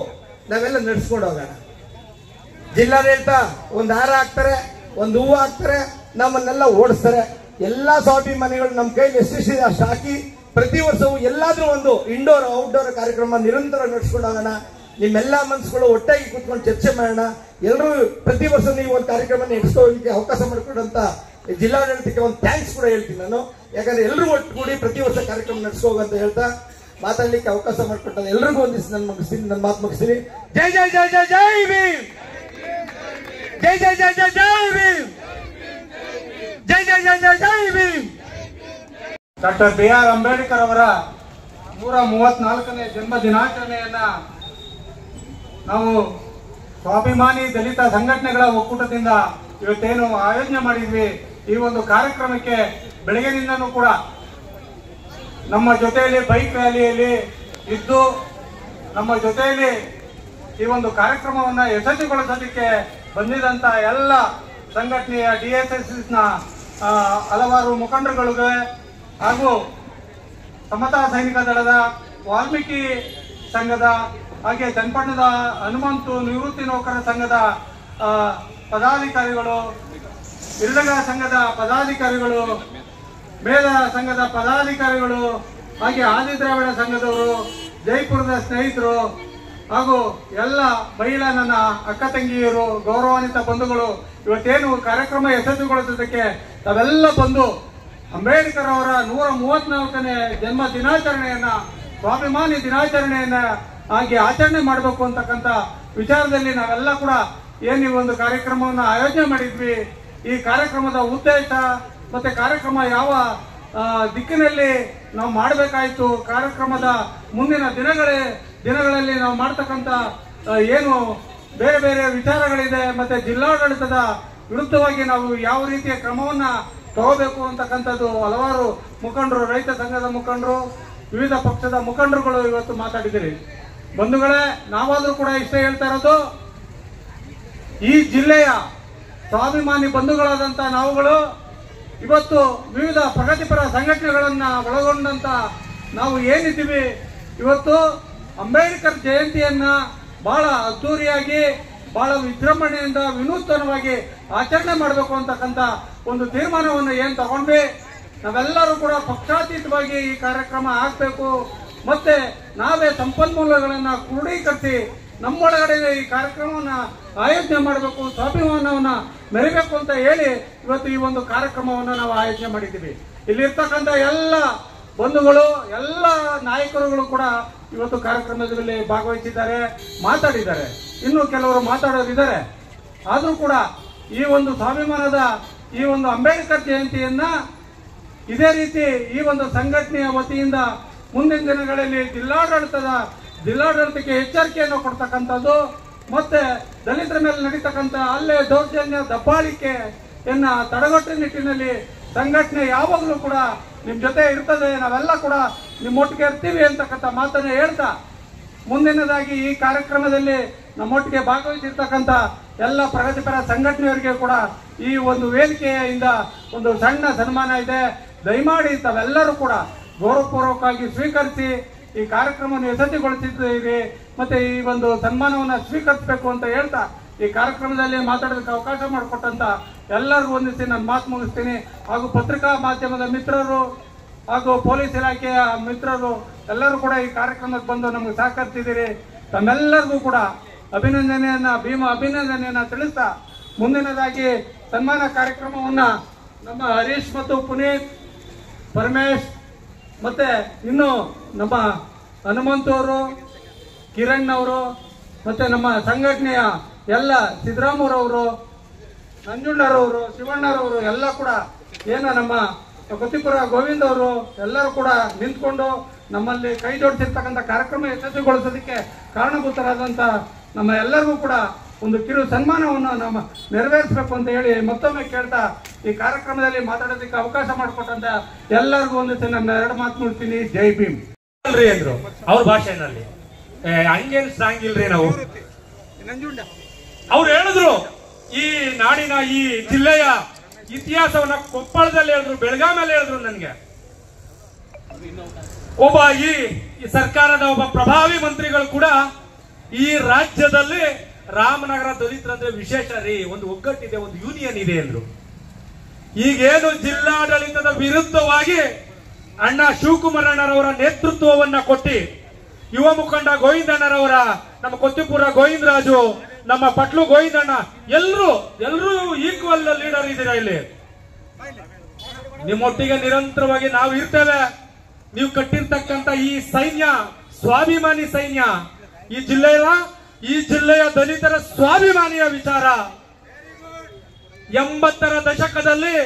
ನಾವೆಲ್ಲ ನಡೆಸ್ಕೊಂಡು ಹೋಗೋಣ. ಜಿಲ್ಲಾಡಳಿತ ಒಂದು ಹಾರ ಹಾಕ್ತಾರೆ, ಒಂದು ಹೂವು ಹಾಕ್ತಾರೆ, ನಮ್ಮನ್ನೆಲ್ಲ ಓಡಿಸ್ತಾರೆ. ಎಲ್ಲಾ ಸ್ವಾಭಿಮಾನಿಗಳು ನಮ್ಮ ಕೈಲಿ ಎಷ್ಟಿದೆ ಅಷ್ಟು ಹಾಕಿ ಪ್ರತಿ ವರ್ಷವೂ ಎಲ್ಲಾದ್ರೂ ಒಂದು ಇಂಡೋರ್ ಔಟ್ಡೋರ್ ಕಾರ್ಯಕ್ರಮ ನಿರಂತರ ನಡೆಸ್ಕೊಂಡು ಹೋಗೋಣ. ನಿಮ್ಮೆಲ್ಲಾ ಮನಸ್ಸುಗಳು ಒಟ್ಟಾಗಿ ಕೂತ್ಕೊಂಡು ಚರ್ಚೆ ಮಾಡೋಣ. ಎಲ್ಲರೂ ಪ್ರತಿ ವರ್ಷ ನೀವು ಒಂದು ಕಾರ್ಯಕ್ರಮ ನಡೆಸ್ಕೊಳ್ಳಿಕ್ಕೆ ಅವಕಾಶ ಮಾಡಿಕೊಡಂತ ಜಿಲ್ಲಾಡಳಿತಕ್ಕೆ ಒಂದು ಥ್ಯಾಂಕ್ಸ್ ಕೂಡ ಹೇಳ್ತೀನಿ ನಾನು. ಯಾಕಂದ್ರೆ ಎಲ್ಲರೂ ಒಟ್ಟುಗೂಡಿ ಪ್ರತಿ ವರ್ಷ ಕಾರ್ಯಕ್ರಮ ನಡೆಸ್ಕೋಗ ಅಂತ ಹೇಳ್ತಾ ಮಾತಾಡ್ಲಿಕ್ಕೆ ಅವಕಾಶ ಮಾಡಿಕೊಟ್ಟ ಎಲ್ರಿಗೂ ಒಂದಿಸಿ ನನ್ನ ಮಾತು ಮುಗಿಸ್ತೀನಿ. ಜೈ ಜೈ ಜೈ ಜೈ ಜೈ ಭೀಮ್, ಜೈ ಜೈ ಜೈ ಜೈ ಜೈ ಭೀಮ್, ಜೈ ಜೈ ಜೈ ಜೈ ಜೈ ಭೀಮ್. ಡಾಕ್ಟರ್ BR ಅಂಬೇಡ್ಕರ್ ಅವರ 134ನೇ ಜನ್ಮ ದಿನಾಚರಣೆಯನ್ನ ನಾವು ಸ್ವಾಭಿಮಾನಿ ದಲಿತ ಸಂಘಟನೆಗಳ ಒಕ್ಕೂಟದಿಂದ ಇವತ್ತೇನು ಆಯೋಜನೆ ಮಾಡಿದ್ವಿ. ಈ ಒಂದು ಕಾರ್ಯಕ್ರಮಕ್ಕೆ ಬೆಳಗ್ಗೆಯಿಂದನೂ ಕೂಡ ನಮ್ಮ ಜೊತೆಯಲ್ಲಿ ಬೈಕ್ ರ್ಯಾಲಿಯಲ್ಲಿ ಇದ್ದು ನಮ್ಮ ಜೊತೆಯಲ್ಲಿ ಈ ಒಂದು ಕಾರ್ಯಕ್ರಮವನ್ನ ಯಶಸ್ವಿಗೊಳಿಸೋದಕ್ಕೆ ಬಂದಿದಂತ ಎಲ್ಲ ಸಂಘಟನೆಯ DSSನ ಹಲವಾರು ಮುಖಂಡರುಗಳಿಗೆ ಹಾಗೂ ಸಮತಾ ಸೈನಿಕ ದಳದ, ವಾಲ್ಮೀಕಿ ಸಂಘದ, ಹಾಗೆ ಚನ್ನಪಟ್ಟಣದ ಹನುಮಂತು ನಿವೃತ್ತಿ ನೌಕರರ ಸಂಘದ ಪದಾಧಿಕಾರಿಗಳು, ಇರಡಗ ಸಂಘದ ಪದಾಧಿಕಾರಿಗಳು, ಮೇಧ ಸಂಘದ ಪದಾಧಿಕಾರಿಗಳು, ಹಾಗೆ ಆದಿದ್ರಾವಿಡ ಸಂಘದವರು, ಜೈಪುರದ ಸ್ನೇಹಿತರು ಹಾಗೂ ಎಲ್ಲ ಮಹಿಳಾ ನನ್ನ ಅಕ್ಕ ತಂಗಿಯರು, ಗೌರವಾನ್ವಿತ ಬಂಧುಗಳು, ಇವತ್ತೇನು ಕಾರ್ಯಕ್ರಮ ಯಶಸ್ವಿಗೊಳಿಸೋದಕ್ಕೆ ತಾವೆಲ್ಲ ಬಂದು ಅಂಬೇಡ್ಕರ್ ಅವರ 134ನೇ ಜನ್ಮ ದಿನಾಚರಣೆಯನ್ನ ಸ್ವಾಭಿಮಾನಿ ದಿನಾಚರಣೆಯನ್ನ ಹಾಗೆ ಆಚರಣೆ ಮಾಡಬೇಕು ಅಂತಕ್ಕಂಥ ವಿಚಾರದಲ್ಲಿ ನಾವೆಲ್ಲ ಕೂಡ ಏನು ಈ ಒಂದು ಕಾರ್ಯಕ್ರಮವನ್ನು ಆಯೋಜನೆ ಮಾಡಿದ್ವಿ. ಈ ಕಾರ್ಯಕ್ರಮದ ಉದ್ದೇಶ ಮತ್ತೆ ಕಾರ್ಯಕ್ರಮ ಯಾವ ದಿಕ್ಕಿನಲ್ಲಿ ನಾವು ಮಾಡಬೇಕಾಯ್ತು, ಕಾರ್ಯಕ್ರಮದ ಮುಂದಿನ ದಿನಗಳಲ್ಲಿ ನಾವು ಮಾಡ್ತಕ್ಕಂಥ ಏನು ಬೇರೆ ಬೇರೆ ವಿಚಾರಗಳಿದೆ, ಮತ್ತೆ ಜಿಲ್ಲಾಡಳಿತದ ವಿರುದ್ಧವಾಗಿ ನಾವು ಯಾವ ರೀತಿಯ ಕ್ರಮವನ್ನ ತಗೋಬೇಕು ಅಂತಕ್ಕಂಥದ್ದು ಹಲವಾರು ಮುಖಂಡರು, ರೈತ ಸಂಘದ ಮುಖಂಡರು, ವಿವಿಧ ಪಕ್ಷದ ಮುಖಂಡರುಗಳು ಇವತ್ತು ಮಾತಾಡಿದಿರಿ. ಬಂಧುಗಳೇ, ನಾವಾದ್ರೂ ಕೂಡ ಇಷ್ಟೇ ಹೇಳ್ತಾ ಇರೋದು, ಈ ಜಿಲ್ಲೆಯ ಸ್ವಾಭಿಮಾನಿ ಬಂಧುಗಳಾದಂತ ನಾವುಗಳು ಇವತ್ತು ವಿವಿಧ ಪ್ರಗತಿಪರ ಸಂಘಟನೆಗಳನ್ನ ಒಳಗೊಂಡಂತ ನಾವು ಏನಿದ್ದೀವಿ, ಇವತ್ತು ಅಂಬೇಡ್ಕರ್ ಜಯಂತಿಯನ್ನ ಬಹಳ ಅದ್ದೂರಿಯಾಗಿ, ಬಹಳ ವಿಜೃಂಭಣೆಯಿಂದ, ವಿನೂತನವಾಗಿ ಆಚರಣೆ ಮಾಡಬೇಕು ಅಂತಕ್ಕಂಥ ಒಂದು ತೀರ್ಮಾನವನ್ನು ಏನ್ ತಗೊಂಡ್ವಿ, ನಾವೆಲ್ಲರೂ ಕೂಡ ಪಕ್ಷಾತೀತವಾಗಿ ಈ ಕಾರ್ಯಕ್ರಮ ಆಗ್ಬೇಕು, ಮತ್ತೆ ನಾವೇ ಸಂಪನ್ಮೂಲಗಳನ್ನ ಕ್ರೋಢೀಕರಿಸಿ ನಮ್ಮೊಳಗಡೆ ಈ ಕಾರ್ಯಕ್ರಮವನ್ನ ಆಯೋಜನೆ ಮಾಡಬೇಕು, ಸ್ವಾಭಿಮಾನವನ್ನ ಮೆರಿಬೇಕು ಅಂತ ಹೇಳಿ ಇವತ್ತು ಈ ಒಂದು ಕಾರ್ಯಕ್ರಮವನ್ನು ನಾವು ಆಯೋಜನೆ ಮಾಡಿದ್ದೀವಿ. ಇಲ್ಲಿರ್ತಕ್ಕಂಥ ಎಲ್ಲ ಬಂಧುಗಳು, ಎಲ್ಲ ನಾಯಕರುಗಳು ಕೂಡ ಇವತ್ತು ಕಾರ್ಯಕ್ರಮದಲ್ಲಿ ಭಾಗವಹಿಸಿದ್ದಾರೆ, ಮಾತಾಡಿದ್ದಾರೆ. ಇನ್ನು ಕೆಲವರು ಮಾತಾಡೋರಿದ್ದಾರೆ. ಆದ್ರೂ ಕೂಡ ಈ ಒಂದು ಸ್ವಾಭಿಮಾನದ ಈ ಒಂದು ಅಂಬೇಡ್ಕರ್ ಜಯಂತಿಯನ್ನ ಇದೇ ರೀತಿ ಈ ಒಂದು ಸಂಘಟನೆಯ ವತಿಯಿಂದ ಮುಂದಿನ ದಿನಗಳಲ್ಲಿ ಜಿಲ್ಲಾಡಳಿತಕ್ಕೆ ಎಚ್ಚರಿಕೆಯನ್ನು ಕೊಡ್ತಕ್ಕಂಥದ್ದು, ಮತ್ತೆ ದಲಿತರ ಮೇಲೆ ನಡೀತಕ್ಕಂಥ ಅಲ್ಲೇ ದೌರ್ಜನ್ಯ, ದಬ್ಬಾಳಿಕೆಯನ್ನ ತಡೆಗಟ್ಟುವ ನಿಟ್ಟಿನಲ್ಲಿ ಸಂಘಟನೆ ಯಾವಾಗಲೂ ಕೂಡ ನಿಮ್ ಜೊತೆ ಇರ್ತದೆ, ನಾವೆಲ್ಲ ಕೂಡ ನಿಮ್ಮೊಟ್ಟಿಗೆ ಇರ್ತೀವಿ ಅಂತಕ್ಕಂಥ ಮಾತನ್ನ ಹೇಳ್ತಾ, ಮುಂದಿನದಾಗಿ ಈ ಕಾರ್ಯಕ್ರಮದಲ್ಲಿ ನಮ್ಮೊಟ್ಟಿಗೆ ಭಾಗವಹಿಸಿರ್ತಕ್ಕಂಥ ಎಲ್ಲ ಪ್ರಗತಿಪರ ಸಂಘಟನೆಯವರಿಗೆ ಕೂಡ ಈ ಒಂದು ವೇದಿಕೆಯಿಂದ ಒಂದು ಸಣ್ಣ ಸನ್ಮಾನ ಇದೆ. ದಯಮಾಡಿ ತಾವೆಲ್ಲರೂ ಕೂಡ ಗೌರವಪೂರ್ವಕವಾಗಿ ಸ್ವೀಕರಿಸಿ ಈ ಕಾರ್ಯಕ್ರಮವನ್ನು ಯಶಸ್ವಿಗೊಳಿಸಿದ್ದೀರಿ. ಮತ್ತೆ ಈ ಒಂದು ಸನ್ಮಾನವನ್ನು ಸ್ವೀಕರಿಸಬೇಕು ಅಂತ ಹೇಳ್ತಾ ಈ ಕಾರ್ಯಕ್ರಮದಲ್ಲಿ ಮಾತಾಡೋದಕ್ಕೆ ಅವಕಾಶ ಮಾಡಿಕೊಟ್ಟಂತ ಎಲ್ಲರಿಗೂ ವಂದಿಸಿ ನಾನು ಮಾತು ಮುಗಿಸ್ತೀನಿ. ಹಾಗೂ ಪತ್ರಿಕಾ ಮಾಧ್ಯಮದ ಮಿತ್ರರು ಹಾಗೂ ಪೊಲೀಸ್ ಇಲಾಖೆಯ ಮಿತ್ರರು ಎಲ್ಲರೂ ಕೂಡ ಈ ಕಾರ್ಯಕ್ರಮಕ್ಕೆ ಬಂದು ನಮಗೆ ಸಹಕರಿಸಿದ್ದೀರಿ. ತಮ್ಮೆಲ್ಲರಿಗೂ ಕೂಡ ಅಭಿನಂದನೆಯನ್ನ ತಿಳಿಸ್ತಾ ಮುಂದಿನದಾಗಿ ಸನ್ಮಾನ ಕಾರ್ಯಕ್ರಮವನ್ನ ನಮ್ಮ ಹರೀಶ್ ಮತ್ತು ಪುನೀತ್, ಪರಮೇಶ್ ಮತ್ತೆ ಇನ್ನು ನಮ್ಮ ಹನುಮಂತವರು, ಕಿರಣ್ ಅವರು ಮತ್ತೆ ನಮ್ಮ ಸಂಘಟನೆಯ ಎಲ್ಲ ಸಿದ್ದರಾಮರವರು, ನಂಜುಂಡರವರು, ಶಿವಣ್ಣರವರು ಎಲ್ಲ ಕೂಡ ಏನು ನಮ್ಮ ಕೊತ್ತಿಪುರ ಗೋವಿಂದ್ ಅವರು ಎಲ್ಲರೂ ಕೂಡ ನಿಂತ್ಕೊಂಡು ನಮ್ಮಲ್ಲಿ ಕೈ ಜೋಡಿಸಿರ್ತಕ್ಕಂಥ ಕಾರ್ಯಕ್ರಮ ಯಶಸ್ವಿಗೊಳಿಸೋದಕ್ಕೆ ಕಾರಣಭೂತರಾದಂಥ ನಮ್ಮ ಎಲ್ಲರಿಗೂ ಕೂಡ ಒಂದು ಕಿರು ಸನ್ಮಾನವನ್ನು ನಮ್ಮ ನೆರವೇರಿಸಬೇಕು ಅಂತ ಹೇಳಿ ಮತ್ತೊಮ್ಮೆ ಕೇಳ್ತಾ ಈ ಕಾರ್ಯಕ್ರಮದಲ್ಲಿ ಮಾತಾಡೋದಕ್ಕೆ ಅವಕಾಶ ಮಾಡಿಕೊಟ್ಟಂತ ಎಲ್ಲರಿಗೂ ಒಂದು ನನ್ನ 2 ಮಾತು ಮುಗಿಸ್ತೀನಿ. ಜೈ ಭೀಮ್ ಅಲ್ರಿ ಅಂದ್ರು ಅವ್ರ ಭಾಷೆನಲ್ಲಿ. ಹಂಗೇನು ಸ್ಟ್ರಾಂಗ್ ಇಲ್ರಿ ನಾವು. ಅವ್ರು ಹೇಳಿದ್ರು ಈ ನಾಡಿನ ಈ ಜಿಲ್ಲೆಯ ಇತಿಹಾಸವನ್ನ ಕೊಪ್ಪಳದಲ್ಲಿ ಹೇಳಿದ್ರು, ಬೆಳಗಾವಿಯಲ್ಲಿ ಹೇಳಿದ್ರು. ನನಗೆ ಒಬ್ಬ ಈ ಸರ್ಕಾರದ ಒಬ್ಬ ಪ್ರಭಾವಿ ಮಂತ್ರಿಗಳು ಕೂಡ ಈ ರಾಜ್ಯದಲ್ಲಿ ರಾಮನಗರ ದಲಿತರಂದ್ರೆ ವಿಶೇಷ ರೀ, ಒಂದು ಒಗ್ಗಟ್ಟಿದೆ, ಒಂದು ಯೂನಿಯನ್ ಇದೆ ಅಂದ್ರು. ಈಗೇನು ಜಿಲ್ಲಾಡಳಿತದ ವಿರುದ್ಧವಾಗಿ ಅಣ್ಣ ಶಿವಕುಮಾರ್ ಅಣ್ಣರವರ ನೇತೃತ್ವವನ್ನ ಕೊಟ್ಟಿ ಯುವ ಮುಖಂಡ ಗೋವಿಂದಣ್ಣರವರ, ನಮ್ಮ ಕೊತ್ತಿಪುರ ಗೋವಿಂದರಾಜು, ನಮ್ಮ ಪಟ್ಲು ಗೋವಿಂದಣ್ಣ ಎಲ್ಲರೂ ಈಕ್ವಲ್ ಲೀಡರ್ ಇದ್ದೀರಾ ಇಲ್ಲಿ. ನಿಮ್ಮೊಟ್ಟಿಗೆ ನಿರಂತರವಾಗಿ ನಾವು ಇರ್ತೇವೆ. ನೀವು ಕಟ್ಟಿರ್ತಕ್ಕಂಥ ಈ ಸೈನ್ಯ ಸ್ವಾಭಿಮಾನಿ ಸೈನ್ಯ, ಈ ಜಿಲ್ಲೆಯ ದಲಿತರ ಸ್ವಾಭಿಮಾನಿಯ ವಿಚಾರ. 80ರ ದಶಕದಲ್ಲಿ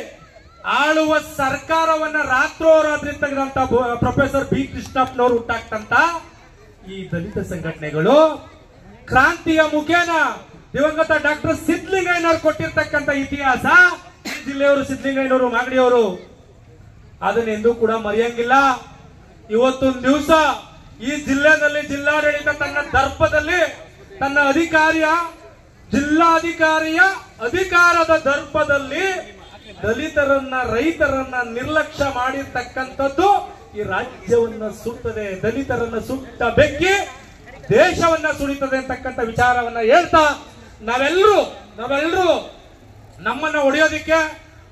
ಆಳುವ ಸರ್ಕಾರವನ್ನ ರಾತ್ರೋರಾತ್ರಿ ತೆಗೆದಂತ ಪ್ರೊಫೆಸರ್ ಬಿ ಕೃಷ್ಣಪ್ಪನವರು ಹುಟ್ಟಾಕ್ತಂತ ಈ ದಲಿತ ಸಂಘಟನೆಗಳು ಕ್ರಾಂತಿಯ ಮುಖೇನ ದಿವಂಗತ ಡಾಕ್ಟರ್ ಸಿದ್ಧಲಿಂಗಯ್ಯನವರು ಕೊಟ್ಟಿರ್ತಕ್ಕಂಥ ಇತಿಹಾಸ ಈ ಜಿಲ್ಲೆಯವರು, ಸಿದ್ಧಲಿಂಗಯ್ಯನವರು, ಮಾಗಡಿಯವರು ಅದನ್ನೆಂದೂ ಕೂಡ ಮರೆಯಂಗಿಲ್ಲ. ಇವತ್ತೊಂದು ದಿವಸ ಈ ಜಿಲ್ಲೆಯಲ್ಲಿ ಜಿಲ್ಲಾಡಳಿತ ತನ್ನ ದರ್ಪದಲ್ಲಿ ತನ್ನ ಜಿಲ್ಲಾಧಿಕಾರಿಯ ಅಧಿಕಾರದ ದರ್ಪದಲ್ಲಿ ದಲಿತರನ್ನ, ರೈತರನ್ನ ನಿರ್ಲಕ್ಷ್ಯ ಮಾಡಿರ್ತಕ್ಕಂಥದ್ದು ಈ ರಾಜ್ಯವನ್ನ ಸುಟ್ಟದೆ, ದಲಿತರನ್ನ ಸುಟ್ಟ ಬೆಕ್ಕಿ ದೇಶವನ್ನ ಸುಳಿತದೆ ಅಂತಕ್ಕಂಥ ವಿಚಾರವನ್ನ ಹೇಳ್ತಾ ನಾವೆಲ್ಲರೂ ನಮ್ಮನ್ನ ಹೊಡೆಯೋದಿಕ್ಕೆ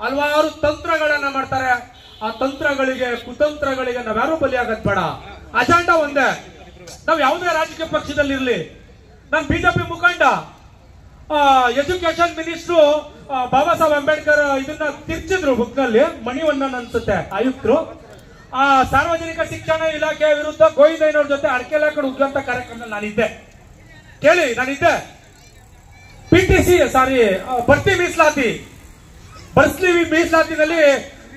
ಹಲವಾರು ತಂತ್ರಗಳನ್ನ ಮಾಡ್ತಾರೆ. ಆ ತಂತ್ರಗಳಿಗೆ, ಕುತಂತ್ರಗಳಿಗೆ ನಾವ್ಯಾರು ಬಲಿಯಾಗದ್ ಬೇಡ. ಅಜೆಂಡಾ ಒಂದೇ. ನಾವ್ ಯಾವುದೇ ರಾಜಕೀಯ ಪಕ್ಷದಲ್ಲಿರ್ಲಿ, ನಾನು ಬಿಜೆಪಿ ಮುಖಂಡ, ಎಜುಕೇಶನ್ ಮಿನಿಸ್ಟ್ರು ಬಾಬಾ ಸಾಹೇಬ್ ಅಂಬೇಡ್ಕರ್ ಇದನ್ನ ತಿರ್ಚಿದ್ರು ಬುಕ್ನಲ್ಲಿ, ಮಣಿವಣ್ಣನ್ ಅನ್ಸುತ್ತೆ ಆಯುಕ್ತರು. ಆ ಸಾರ್ವಜನಿಕ ಶಿಕ್ಷಣ ಇಲಾಖೆಯ ವಿರುದ್ಧ ಗೋವಿಂದಯ್ಯನವ್ರ ಜೊತೆ ಅಡಕೆಲ್ಲ ಕಡೆ ಉಗ್ರಂತ ಕಾರ್ಯಕ್ರಮದಲ್ಲಿ ನಾನಿದ್ದೆ. ಕೇಳಿ, ನಾನಿದ್ದೆ. ಬಡ್ತಿ ಮೀಸಲಾತಿನಲ್ಲಿ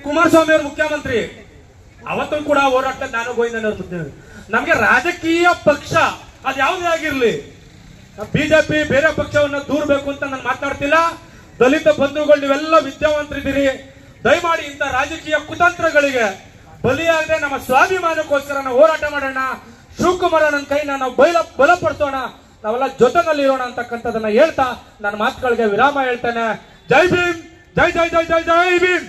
ಕುಮಾರಸ್ವಾಮಿ ಅವರು ಮುಖ್ಯಮಂತ್ರಿ. ಅವತ್ತು ಕೂಡ ಹೋರಾಟ ನಾನು ಗೋವಿಂದಯ್ಯನವ್ರ. ನಮ್ಗೆ ರಾಜಕೀಯ ಪಕ್ಷ ಅದು ಯಾವುದೇ ಆಗಿರ್ಲಿ, ಬಿಜೆಪಿ ಬೇರೆ ಪಕ್ಷವನ್ನ ದೂರಬೇಕು ಅಂತ ನಾನು ಮಾತಾಡ್ತಿಲ್ಲ. ದಲಿತ ಬಂಧುಗಳು ನೀವೆಲ್ಲ ವಿದ್ಯಾವಂತರಿದ್ದೀರಿ. ದಯಮಾಡಿ ಇಂಥ ರಾಜಕೀಯ ಕುತಂತ್ರಗಳಿಗೆ ಬಲಿಯಾಗದೆ ನಮ್ಮ ಸ್ವಾಭಿಮಾನಕ್ಕೋಸ್ಕರ ನಾವು ಹೋರಾಟ ಮಾಡೋಣ. ಶಿವಕುಮಾರ್ ನನ್ನ ಕೈನ ನಾವು ಬಲಪಡಿಸೋಣ, ನಾವೆಲ್ಲ ಜೊತೆನಲ್ಲಿರೋಣ ಅಂತಕ್ಕಂಥದನ್ನ ಹೇಳ್ತಾ ನನ್ನ ಮಾತುಗಳಿಗೆ ವಿರಾಮ ಹೇಳ್ತೇನೆ. ಜೈ ಭೀಮ್, ಜೈ ಜೈ ಜೈ ಜೈ ಜೈ ಭೀಮ್.